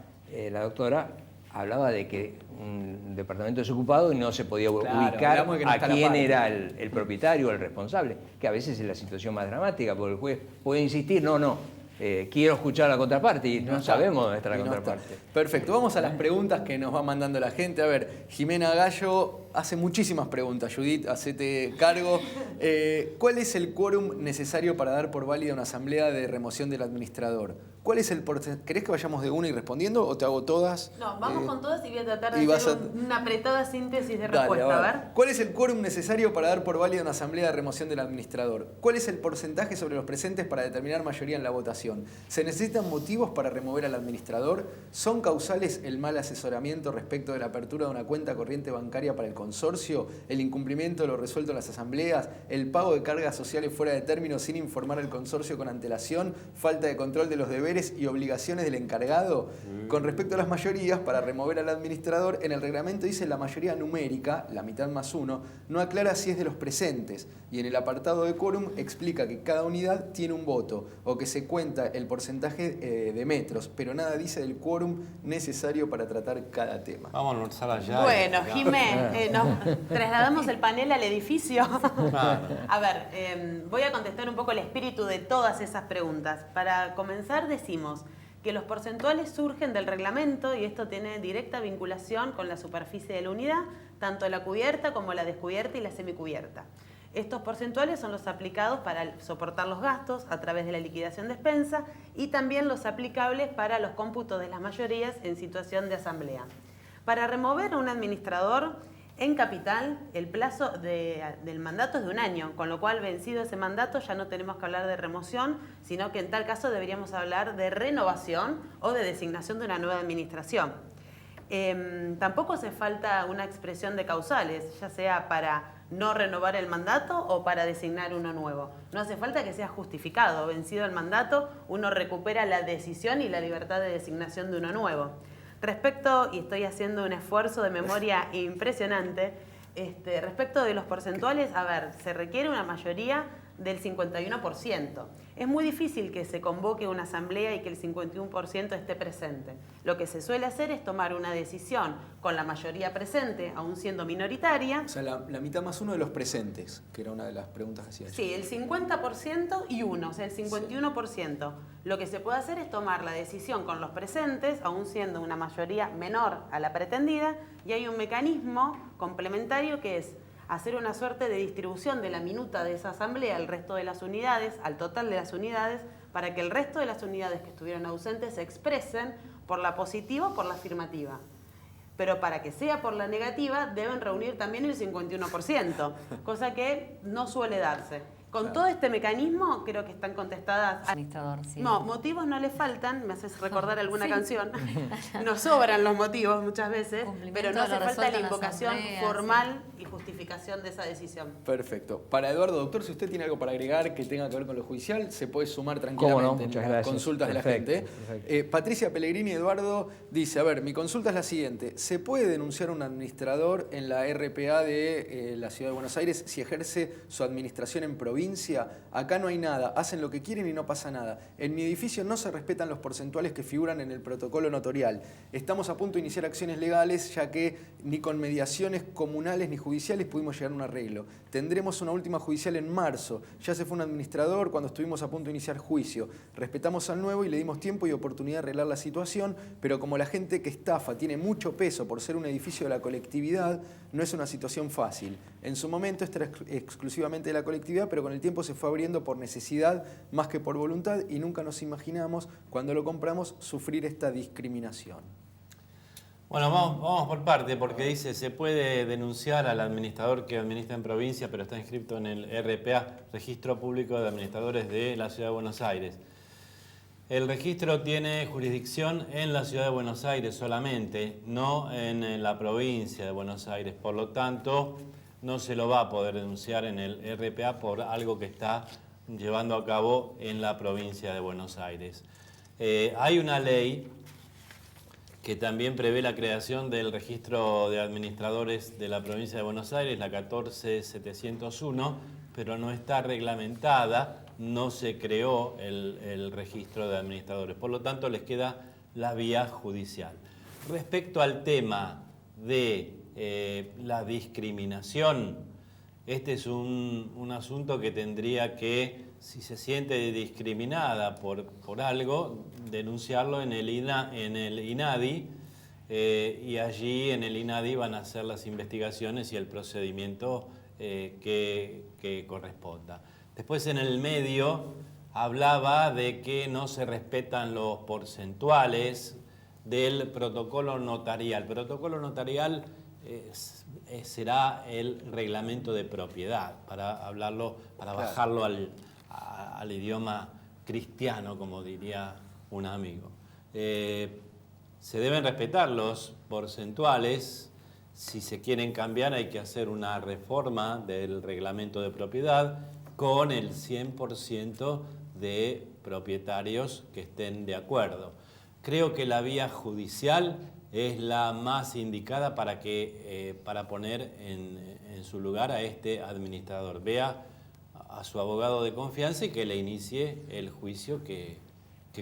la doctora, hablaba de que un departamento desocupado y no se podía
Claro,
ubicar
hablamos de que no
a
está la
quién
parte.
era el propietario o el responsable, que a veces es la situación más dramática, porque el juez puede insistir, no, quiero escuchar a la contraparte y no sabemos dónde está la
Y no está.
contraparte.
Perfecto, vamos a las preguntas que nos va mandando la gente. A ver, Jimena Gallo hace muchísimas preguntas. Judith, hacete cargo. ¿Cuál es el quórum necesario para dar por válida una asamblea de remoción del administrador? ¿Cuál es el porcentaje? ¿Querés que vayamos de una y respondiendo o te hago todas?
No, vamos con todas y voy a tratar de
y vas
hacer
a-
una apretada síntesis de
Dale,
respuesta. A ver.
¿Cuál es el quórum necesario para dar por válida una asamblea de remoción del administrador? ¿Cuál es el porcentaje sobre los presentes para determinar mayoría en la votación? ¿Se necesitan motivos para remover al administrador? ¿Son causales el mal asesoramiento respecto de la apertura de una cuenta corriente bancaria para el consorcio? ¿El incumplimiento de lo resuelto en las asambleas? ¿El pago de cargas sociales fuera de término sin informar al consorcio con antelación? ¿Falta de control de los deberes y obligaciones del encargado? Con respecto a las mayorías, para remover al administrador, en el reglamento dice la mayoría numérica, la mitad más uno, no aclara si es de los presentes, y en el apartado de quórum explica que cada unidad tiene un voto, o que se cuenta el porcentaje de metros, pero nada dice del quórum necesario para tratar cada tema.
Vamos a almorzar allá.
Bueno, Jimé, nos trasladamos el panel al edificio.
Claro.
A ver, voy a contestar un poco el espíritu de todas esas preguntas. Para comenzar, decimos que los porcentuales surgen del reglamento y esto tiene directa vinculación con la superficie de la unidad, tanto la cubierta como la descubierta y la semicubierta. Estos porcentuales son los aplicados para soportar los gastos a través de la liquidación de expensa y también los aplicables para los cómputos de las mayorías en situación de asamblea. Para remover a un administrador en capital, el plazo del mandato es de 1 año, con lo cual, vencido ese mandato, ya no tenemos que hablar de remoción, sino que en tal caso deberíamos hablar de renovación o de designación de una nueva administración. Tampoco hace falta una expresión de causales, ya sea para no renovar el mandato o para designar uno nuevo. No hace falta que sea justificado. Vencido el mandato, uno recupera la decisión y la libertad de designación de uno nuevo. Respecto, y estoy haciendo un esfuerzo de memoria impresionante, respecto de los porcentuales, a ver, se requiere una mayoría del 51%. Es muy difícil que se convoque una asamblea y que el 51% esté presente. Lo que se suele hacer es tomar una decisión con la mayoría presente, aún siendo minoritaria.
O sea, la mitad más uno de los presentes, que era una de las preguntas que hacía yo.
Sí, el 50% y uno, o sea, el 51%. Lo que se puede hacer es tomar la decisión con los presentes, aún siendo una mayoría menor a la pretendida, y hay un mecanismo complementario que es hacer una suerte de distribución de la minuta de esa asamblea al resto de las unidades, al total de las unidades, para que el resto de las unidades que estuvieron ausentes se expresen por la positiva o por la afirmativa. Pero para que sea por la negativa, deben reunir también el 51%, cosa que no suele darse. Con todo este mecanismo, creo que están contestadas.
Administrador, sí.
No, motivos no le faltan, me haces recordar alguna
Sí.
canción. Nos sobran los motivos muchas veces,
Cumplimiento
pero no
de lo
hace falta
resuelto
la
en la
invocación
asamblea,
formal y justificación de esa decisión.
Perfecto. Para Eduardo, doctor, si usted tiene algo para agregar que tenga que ver con lo judicial, se puede sumar tranquilamente
¿Cómo no? Muchas
en las
gracias.
consultas
Perfecto,
de la gente.
perfecto.
Patricia Pellegrini Eduardo dice, a ver, mi consulta es la siguiente. ¿Se puede denunciar a un administrador en la RPA de la Ciudad de Buenos Aires si ejerce su administración en provincia? Acá no hay nada, hacen lo que quieren y no pasa nada. En mi edificio no se respetan los porcentuales que figuran en el protocolo notorial. Estamos a punto de iniciar acciones legales, ya que ni con mediaciones comunales ni judiciales pudimos llegar a un arreglo. Tendremos una última judicial en marzo. Ya se fue un administrador cuando estuvimos a punto de iniciar juicio. Respetamos al nuevo y le dimos tiempo y oportunidad de arreglar la situación, pero como la gente que estafa tiene mucho peso por ser un edificio de la colectividad, no es una situación fácil. En su momento esto era exclusivamente de la colectividad, pero con el tiempo se fue abriendo por necesidad más que por voluntad y nunca nos imaginamos, cuando lo compramos, sufrir esta discriminación.
Bueno, vamos por parte, porque dice, se puede denunciar al administrador que administra en provincia, pero está inscrito en el RPA, Registro Público de Administradores de la Ciudad de Buenos Aires. El registro tiene jurisdicción en la ciudad de Buenos Aires solamente, no en la provincia de Buenos Aires. Por lo tanto, no se lo va a poder denunciar en el RPA por algo que está llevando a cabo en la provincia de Buenos Aires. Hay una ley que también prevé la creación del registro de administradores de la provincia de Buenos Aires, la 14701, pero no está reglamentada, no se creó el registro de administradores. Por lo tanto, les queda la vía judicial. Respecto al tema de la discriminación, este es un asunto que tendría que, si se siente discriminada por algo, denunciarlo en el INADI, y allí en el INADI van a hacer las investigaciones y el procedimiento que corresponda. Después en el medio hablaba de que no se respetan los porcentuales del protocolo notarial. El protocolo notarial será el reglamento de propiedad, para bajarlo al idioma cristiano, como diría un amigo. Se deben respetar los porcentuales. Si se quieren cambiar, hay que hacer una reforma del reglamento de propiedad con el 100% de propietarios que estén de acuerdo. Creo que la vía judicial es la más indicada para poner en su lugar a este administrador. Vea a su abogado de confianza y que le inicie el juicio que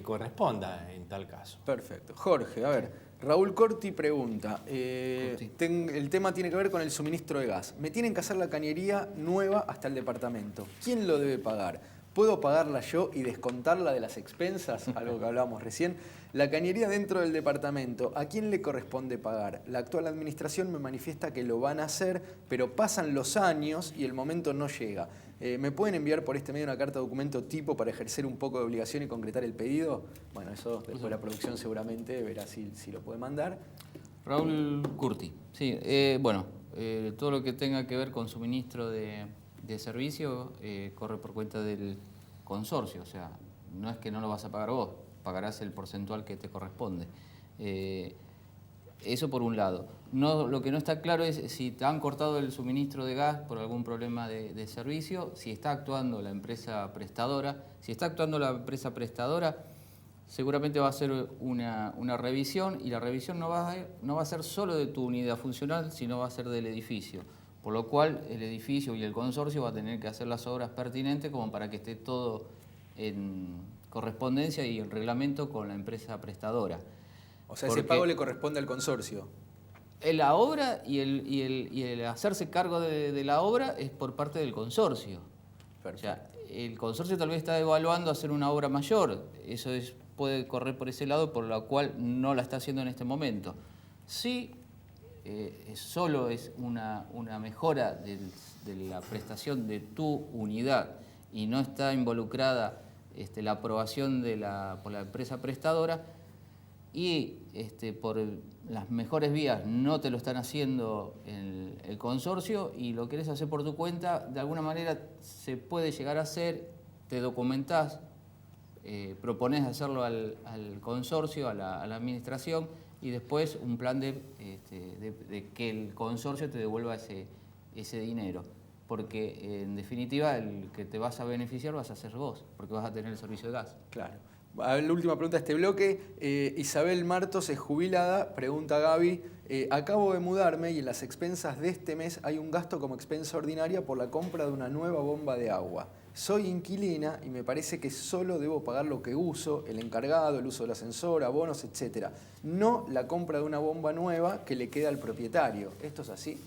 corresponda en tal caso.
Perfecto. Jorge, a ver, Raúl Corti pregunta, el tema tiene que ver con el suministro de gas. Me tienen que hacer la cañería nueva hasta el departamento. ¿Quién lo debe pagar? ¿Puedo pagarla yo y descontarla de las expensas? Algo que hablábamos recién. La cañería dentro del departamento, ¿a quién le corresponde pagar? La actual administración me manifiesta que lo van a hacer, pero pasan los años y el momento no llega. ¿Me pueden enviar por este medio una carta de documento tipo para ejercer un poco de obligación y concretar el pedido? Bueno, eso después la producción seguramente verá si lo puede mandar.
Raúl Curti. Sí, todo lo que tenga que ver con suministro de servicio corre por cuenta del consorcio. O sea, no es que no lo vas a pagar vos, pagarás el porcentual que te corresponde. Eso por un lado. Lo que no está claro es si te han cortado el suministro de gas por algún problema de servicio, si está actuando la empresa prestadora. Si está actuando la empresa prestadora, seguramente va a hacer una revisión, y la revisión no va a ser solo de tu unidad funcional, sino va a ser del edificio. Por lo cual el edificio y el consorcio va a tener que hacer las obras pertinentes como para que esté todo en correspondencia y en reglamento con la empresa prestadora.
O sea, ese pago le corresponde al consorcio.
La obra y el hacerse cargo de la obra es por parte del consorcio. Perfecto. O sea, el consorcio tal vez está evaluando hacer una obra mayor. Eso puede correr por ese lado, por lo cual no la está haciendo en este momento. Sí, solo es una mejora de la prestación de tu unidad y no está involucrada la aprobación por la empresa prestadora, y por las mejores vías no te lo están haciendo el consorcio y lo querés hacer por tu cuenta, de alguna manera se puede llegar a hacer, te documentás, proponés hacerlo al consorcio, a la administración, y después un plan de que el consorcio te devuelva ese dinero. Porque en definitiva el que te vas a beneficiar vas a ser vos, porque vas a tener el servicio de gas.
Claro. A ver, la última pregunta de este bloque. Isabel Martos es jubilada, pregunta Gaby, acabo de mudarme y en las expensas de este mes hay un gasto como expensa ordinaria por la compra de una nueva bomba de agua. Soy inquilina y me parece que solo debo pagar lo que uso, el encargado, el uso del ascensor, abonos, etc. No la compra de una bomba nueva que le queda al propietario. ¿Esto es así?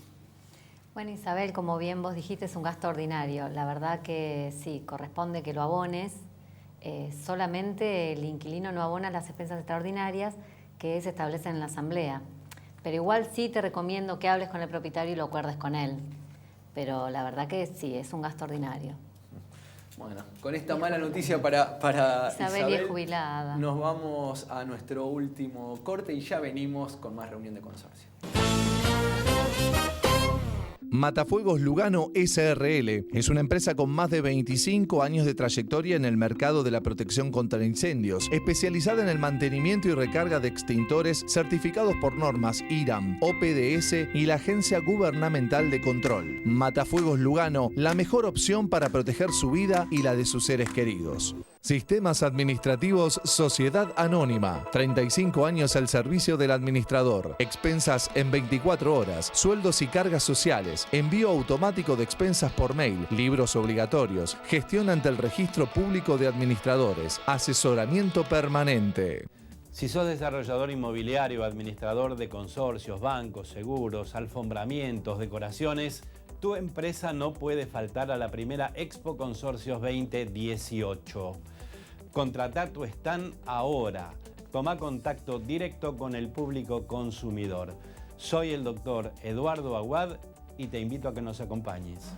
Bueno, Isabel, como bien vos dijiste, es un gasto ordinario. La verdad que sí, corresponde que lo abones. Solamente el inquilino no abona las expensas extraordinarias que se establecen en la asamblea. Pero igual sí te recomiendo que hables con el propietario y lo acuerdes con él. Pero la verdad que sí, es un gasto ordinario.
Bueno, con esta mala noticia para
Isabel es jubilada.
Nos vamos a nuestro último corte y ya venimos con más reunión de consorcio.
Matafuegos Lugano SRL es una empresa con más de 25 años de trayectoria en el mercado de la protección contra incendios, especializada en el mantenimiento y recarga de extintores certificados por normas IRAM, OPDS y la Agencia Gubernamental de Control. Matafuegos Lugano, la mejor opción para proteger su vida y la de sus seres queridos. Sistemas Administrativos Sociedad Anónima. 35 años al servicio del administrador. Expensas en 24 horas. Sueldos y cargas sociales. Envío automático de expensas por mail. Libros obligatorios. Gestión ante el Registro Público de Administradores. Asesoramiento permanente.
Si sos desarrollador inmobiliario, administrador de consorcios, bancos, seguros, alfombramientos, decoraciones, tu empresa no puede faltar a la primera Expo Consorcios 2018. Contratá tu stand ahora. Toma contacto directo con el público consumidor. Soy el doctor Eduardo Aguad y te invito a que nos acompañes.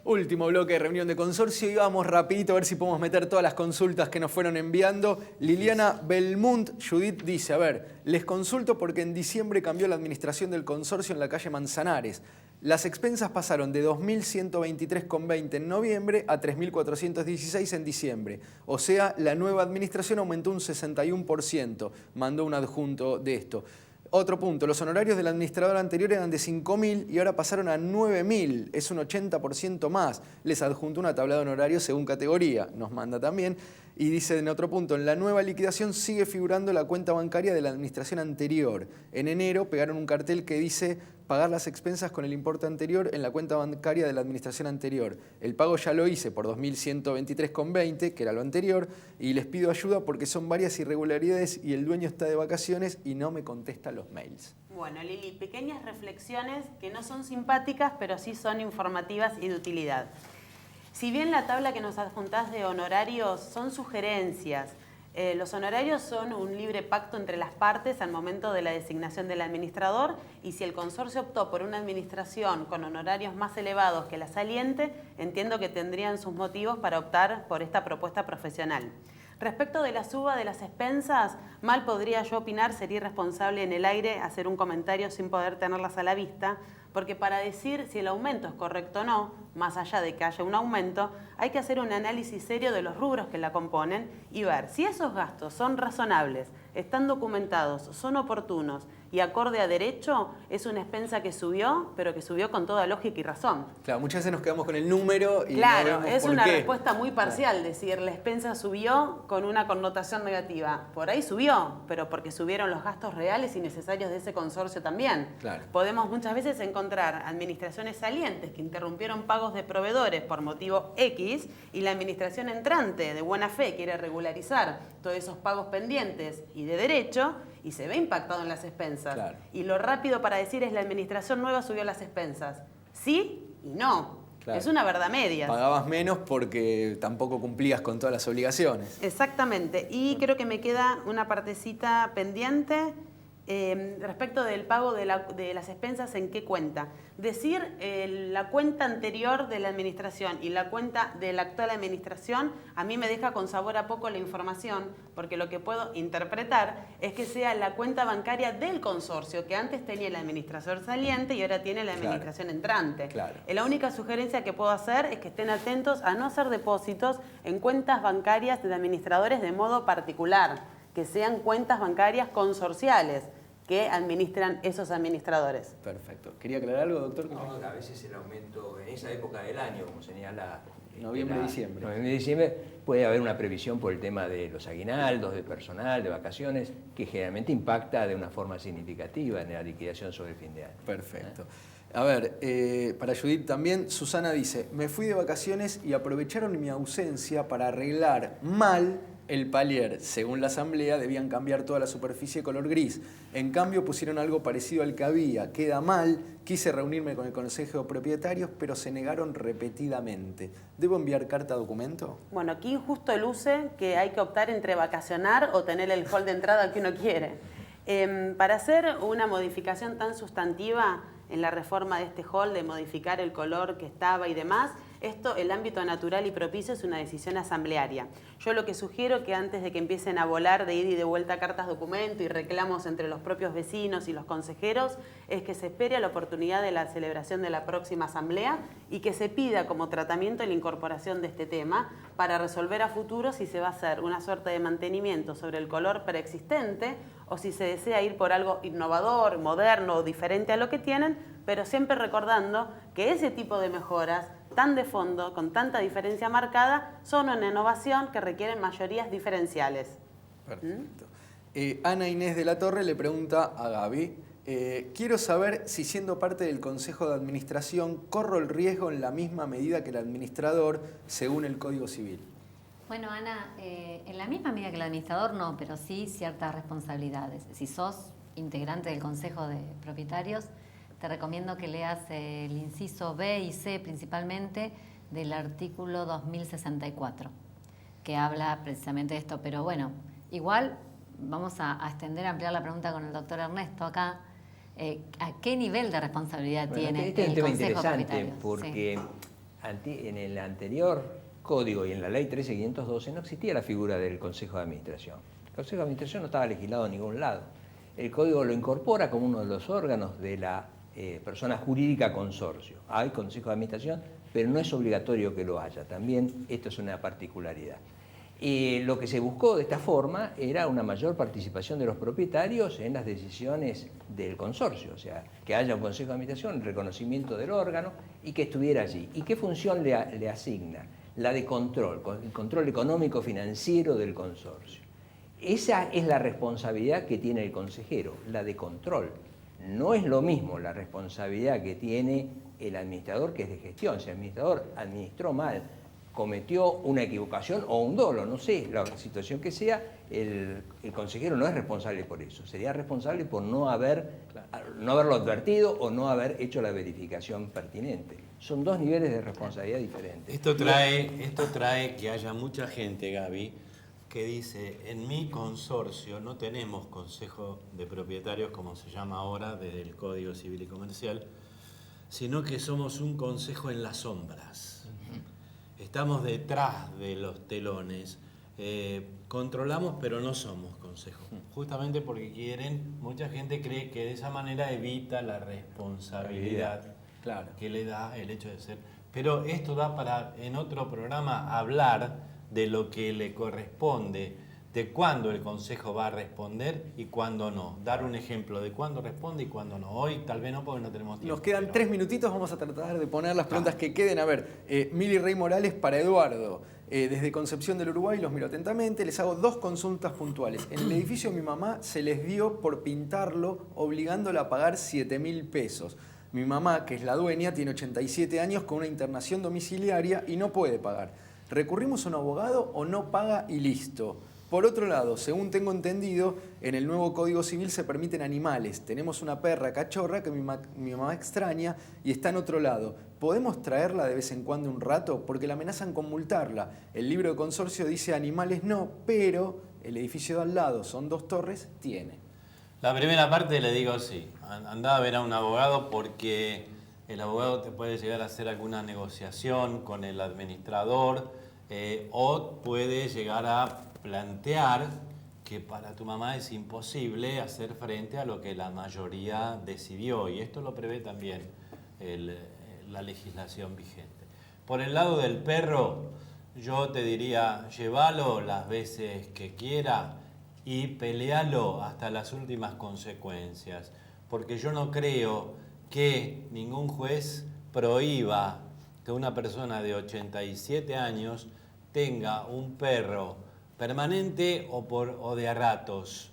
Último bloque de reunión de consorcio y vamos rapidito a ver si podemos meter todas las consultas que nos fueron enviando. Liliana Belmont Judith dice, a ver, les consulto porque en diciembre cambió la administración del consorcio en la calle Manzanares. Las expensas pasaron de 2.123,20 en noviembre a 3.416 en diciembre. O sea, la nueva administración aumentó un 61%. Mandó un adjunto de esto. Otro punto, los honorarios del administrador anterior eran de 5.000 y ahora pasaron a 9.000, es un 80% más. Les adjunto una tabla de honorarios según categoría, nos manda también. Y dice en otro punto, en la nueva liquidación sigue figurando la cuenta bancaria de la administración anterior. En enero pegaron un cartel que dice pagar las expensas con el importe anterior en la cuenta bancaria de la administración anterior. El pago ya lo hice por 2.123,20, que era lo anterior, y les pido ayuda porque son varias irregularidades y el dueño está de vacaciones y no me contesta los mails.
Bueno, Lili, pequeñas reflexiones que no son simpáticas, pero sí son informativas y de utilidad. Si bien la tabla que nos adjuntás de honorarios son sugerencias, los honorarios son un libre pacto entre las partes al momento de la designación del administrador y si el consorcio optó por una administración con honorarios más elevados que la saliente, entiendo que tendrían sus motivos para optar por esta propuesta profesional. Respecto de la suba de las expensas, mal podría yo opinar, sería irresponsable en el aire hacer un comentario sin poder tenerlas a la vista, porque para decir si el aumento es correcto o no, más allá de que haya un aumento, hay que hacer un análisis serio de los rubros que la componen y ver si esos gastos son razonables, están documentados, son oportunos y acorde a derecho, es una expensa que subió, pero que subió con toda lógica y razón.
Claro, muchas veces nos quedamos con el número y
claro,
no vemos
es
por
una
qué.
respuesta muy parcial, decir la expensa subió con una connotación negativa. Por ahí subió, pero porque subieron los gastos reales y necesarios de ese consorcio también.
Claro.
Podemos muchas veces encontrar administraciones salientes que interrumpieron pagos de proveedores por motivo X y la administración entrante de buena fe quiere regularizar todos esos pagos pendientes y de derecho y se ve impactado en las expensas.
Claro.
Y lo rápido para decir es la administración nueva subió las expensas. Sí y no.
Claro.
Es una verdad media.
Pagabas menos porque tampoco cumplías con todas las obligaciones.
Exactamente. Y creo que me queda una partecita pendiente respecto del pago de las expensas, ¿en qué cuenta? Decir la cuenta anterior de la administración y la cuenta de la actual administración, a mí me deja con sabor a poco la información, porque lo que puedo interpretar es que sea la cuenta bancaria del consorcio, que antes tenía el administrador saliente y ahora tiene la administración entrante.
Claro.
La única sugerencia que puedo hacer es que estén atentos a no hacer depósitos en cuentas bancarias de administradores de modo particular, que sean cuentas bancarias consorciales que administran esos administradores.
Perfecto. ¿Quería aclarar algo, doctor?
No, a veces el aumento en esa época del año, como señala...
Noviembre-diciembre.
Noviembre-diciembre, puede haber una previsión por el tema de los aguinaldos, de personal, de vacaciones, que generalmente impacta de una forma significativa en la liquidación sobre el fin de año.
Perfecto. A ver, para Judith también, Susana dice, me fui de vacaciones y aprovecharon mi ausencia para arreglar mal el palier. Según la asamblea, debían cambiar toda la superficie color gris. En cambio, pusieron algo parecido al que había. Queda mal. Quise reunirme con el consejo de propietarios, pero se negaron repetidamente. ¿Debo enviar carta documento?
Bueno, aquí justo luce que hay que optar entre vacacionar o tener el hall de entrada que uno quiere. Para hacer una modificación tan sustantiva en la reforma de este hall, de modificar el color que estaba y demás, Esto, el ámbito natural y propicio, es una decisión asamblearia. Yo lo que sugiero que antes de que empiecen a volar de ida y de vuelta cartas documento y reclamos entre los propios vecinos y los consejeros, es que se espere a la oportunidad de la celebración de la próxima asamblea y que se pida como tratamiento la incorporación de este tema para resolver a futuro si se va a hacer una suerte de mantenimiento sobre el color preexistente o si se desea ir por algo innovador, moderno o diferente a lo que tienen, pero siempre recordando que ese tipo de mejoras tan de fondo, con tanta diferencia marcada, son una innovación que requieren mayorías diferenciales.
Perfecto. Ana Inés de la Torre le pregunta a Gaby, quiero saber si siendo parte del Consejo de Administración corro el riesgo en la misma medida que el administrador según el Código Civil.
Bueno, Ana, en la misma medida que el administrador no, pero sí ciertas responsabilidades. Si sos integrante del Consejo de Propietarios, te recomiendo que leas el inciso B y C principalmente del artículo 2064, que habla precisamente de esto. Pero bueno, igual vamos a extender, a ampliar la pregunta con el doctor Ernesto acá. ¿A qué nivel de responsabilidad tiene
este es un
el
tema
Consejo de
interesante
Propietarios?
porque en el anterior código y en la ley 13512 no existía la figura del Consejo de Administración. El Consejo de Administración no estaba legislado en ningún lado. El código lo incorpora como uno de los órganos de la persona jurídica consorcio. Hay Consejo de Administración, pero no es obligatorio que lo haya. También esto es una particularidad. Lo que se buscó de esta forma era una mayor participación de los propietarios en las decisiones del consorcio, o sea, que haya un Consejo de Administración, el reconocimiento del órgano y que estuviera allí. ¿Y qué función le asigna? La de control, el control económico financiero del consorcio. Esa es la responsabilidad que tiene el consejero, la de control. No es lo mismo la responsabilidad que tiene el administrador, que es de gestión. Si el administrador administró mal, cometió una equivocación o un dolo, no sé, la situación que sea, el consejero no es responsable por eso. Sería responsable por no haberlo advertido o no haber hecho la verificación pertinente. Son dos niveles de responsabilidad diferentes.
Esto trae que haya mucha gente, Gaby, que dice, en mi consorcio no tenemos consejo de propietarios, como se llama ahora desde el Código Civil y Comercial, sino que somos un consejo en las sombras. Estamos detrás de los telones, controlamos pero no somos consejo. Justamente porque mucha gente cree que de esa manera evita la responsabilidad que le da el hecho de ser. Pero esto da para, en otro programa, hablar de lo que le corresponde, de cuándo el consejo va a responder y cuándo no. Dar un ejemplo de cuándo responde y cuándo no. Hoy tal vez no, porque no tenemos tiempo.
Nos quedan 3 minutitos, vamos a tratar de poner las preguntas que queden. A ver, Mili Rey Morales para Eduardo. Desde Concepción del Uruguay, los miro atentamente, les hago 2 consultas puntuales. En el edificio de mi mamá se les dio por pintarlo, obligándola a pagar 7.000 pesos. Mi mamá, que es la dueña, tiene 87 años con una internación domiciliaria y no puede pagar. ¿Recurrimos a un abogado o no paga y listo? Por otro lado, según tengo entendido, en el nuevo Código Civil se permiten animales. Tenemos una perra cachorra que mi mamá extraña y está en otro lado. ¿Podemos traerla de vez en cuando un rato? Porque la amenazan con multarla. El libro de consorcio dice animales no, pero el edificio de al lado, son 2 torres, tiene.
La primera parte le digo sí. Andá a ver a un abogado porque el abogado te puede llegar a hacer alguna negociación con el administrador o puede llegar a plantear que para tu mamá es imposible hacer frente a lo que la mayoría decidió, y esto lo prevé también la legislación vigente. Por el lado del perro, yo te diría, llévalo las veces que quiera y pelealo hasta las últimas consecuencias, porque yo no creo que ningún juez prohíba que una persona de 87 años tenga un perro permanente o de a ratos.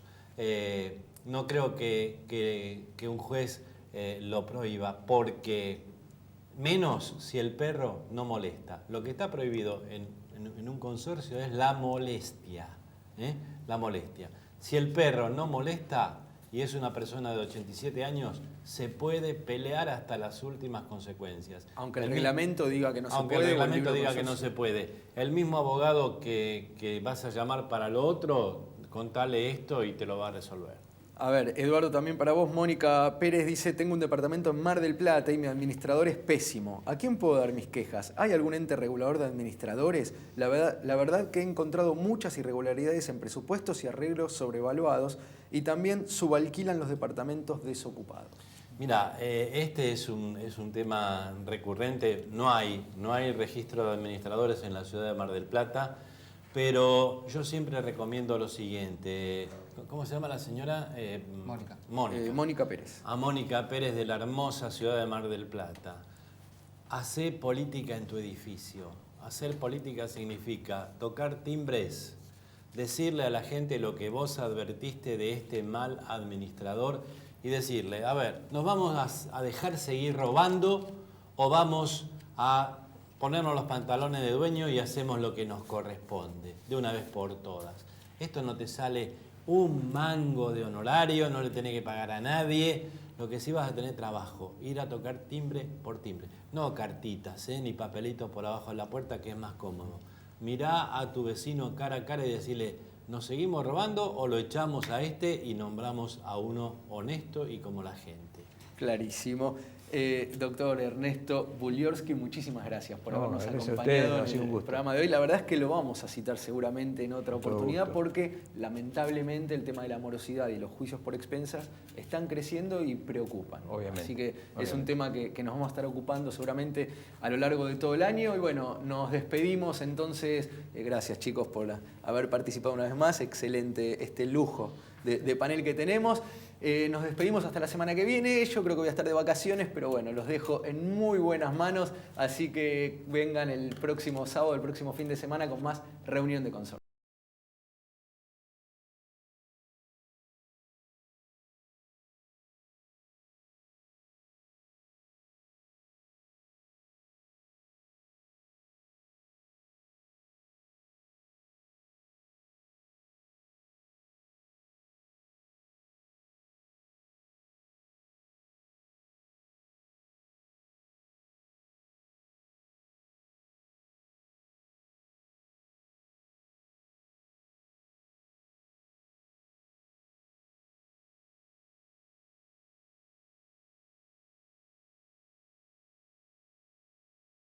No creo que un juez lo prohíba, porque menos si el perro no molesta. Lo que está prohibido en un consorcio es la molestia. La molestia. Si el perro no molesta y es una persona de 87 años, se puede pelear hasta las últimas consecuencias.
Aunque el reglamento diga que no se puede.
Aunque el reglamento diga que no se puede. El mismo abogado que vas a llamar para lo otro, contale esto y te lo va a resolver.
A ver, Eduardo, también para vos. Mónica Pérez dice, tengo un departamento en Mar del Plata y mi administrador es pésimo. ¿A quién puedo dar mis quejas? ¿Hay algún ente regulador de administradores? La verdad que he encontrado muchas irregularidades en presupuestos y arreglos sobrevaluados y también subalquilan los departamentos desocupados.
Mira, este es un tema recurrente. No hay registro de administradores en la ciudad de Mar del Plata, pero yo siempre recomiendo lo siguiente. ¿Cómo se llama la señora?
Mónica.
Mónica Pérez.
A Mónica Pérez de la hermosa ciudad de Mar del Plata. Hacé política en tu edificio. Hacer política significa tocar timbres, decirle a la gente lo que vos advertiste de este mal administrador y decirle, a ver, ¿nos vamos a dejar seguir robando o vamos a ponernos los pantalones de dueño y hacemos lo que nos corresponde de una vez por todas? Esto no te sale un mango de honorario, no le tenés que pagar a nadie. Lo que sí vas a tener trabajo, ir a tocar timbre por timbre. No cartitas, ni papelitos por abajo de la puerta, que es más cómodo. Mirá a tu vecino cara a cara y decirle, ¿nos seguimos robando o lo echamos a este y nombramos a uno honesto y como la gente?
Clarísimo. Doctor Ernesto Buliorski, muchísimas gracias por habernos
gracias a
acompañado
ustedes,
en el programa de hoy. La verdad es que lo vamos a citar seguramente en otra oportunidad porque lamentablemente el tema de la morosidad y los juicios por expensas están creciendo y preocupan.
Obviamente.
Así que es un tema que nos vamos a estar ocupando seguramente a lo largo de todo el año. Y bueno, nos despedimos entonces. Gracias chicos por haber participado una vez más. Excelente este lujo de panel que tenemos. Nos despedimos hasta la semana que viene. Yo creo que voy a estar de vacaciones, pero bueno, los dejo en muy buenas manos. Así que vengan el próximo sábado, el próximo fin de semana con más reunión de consorcio.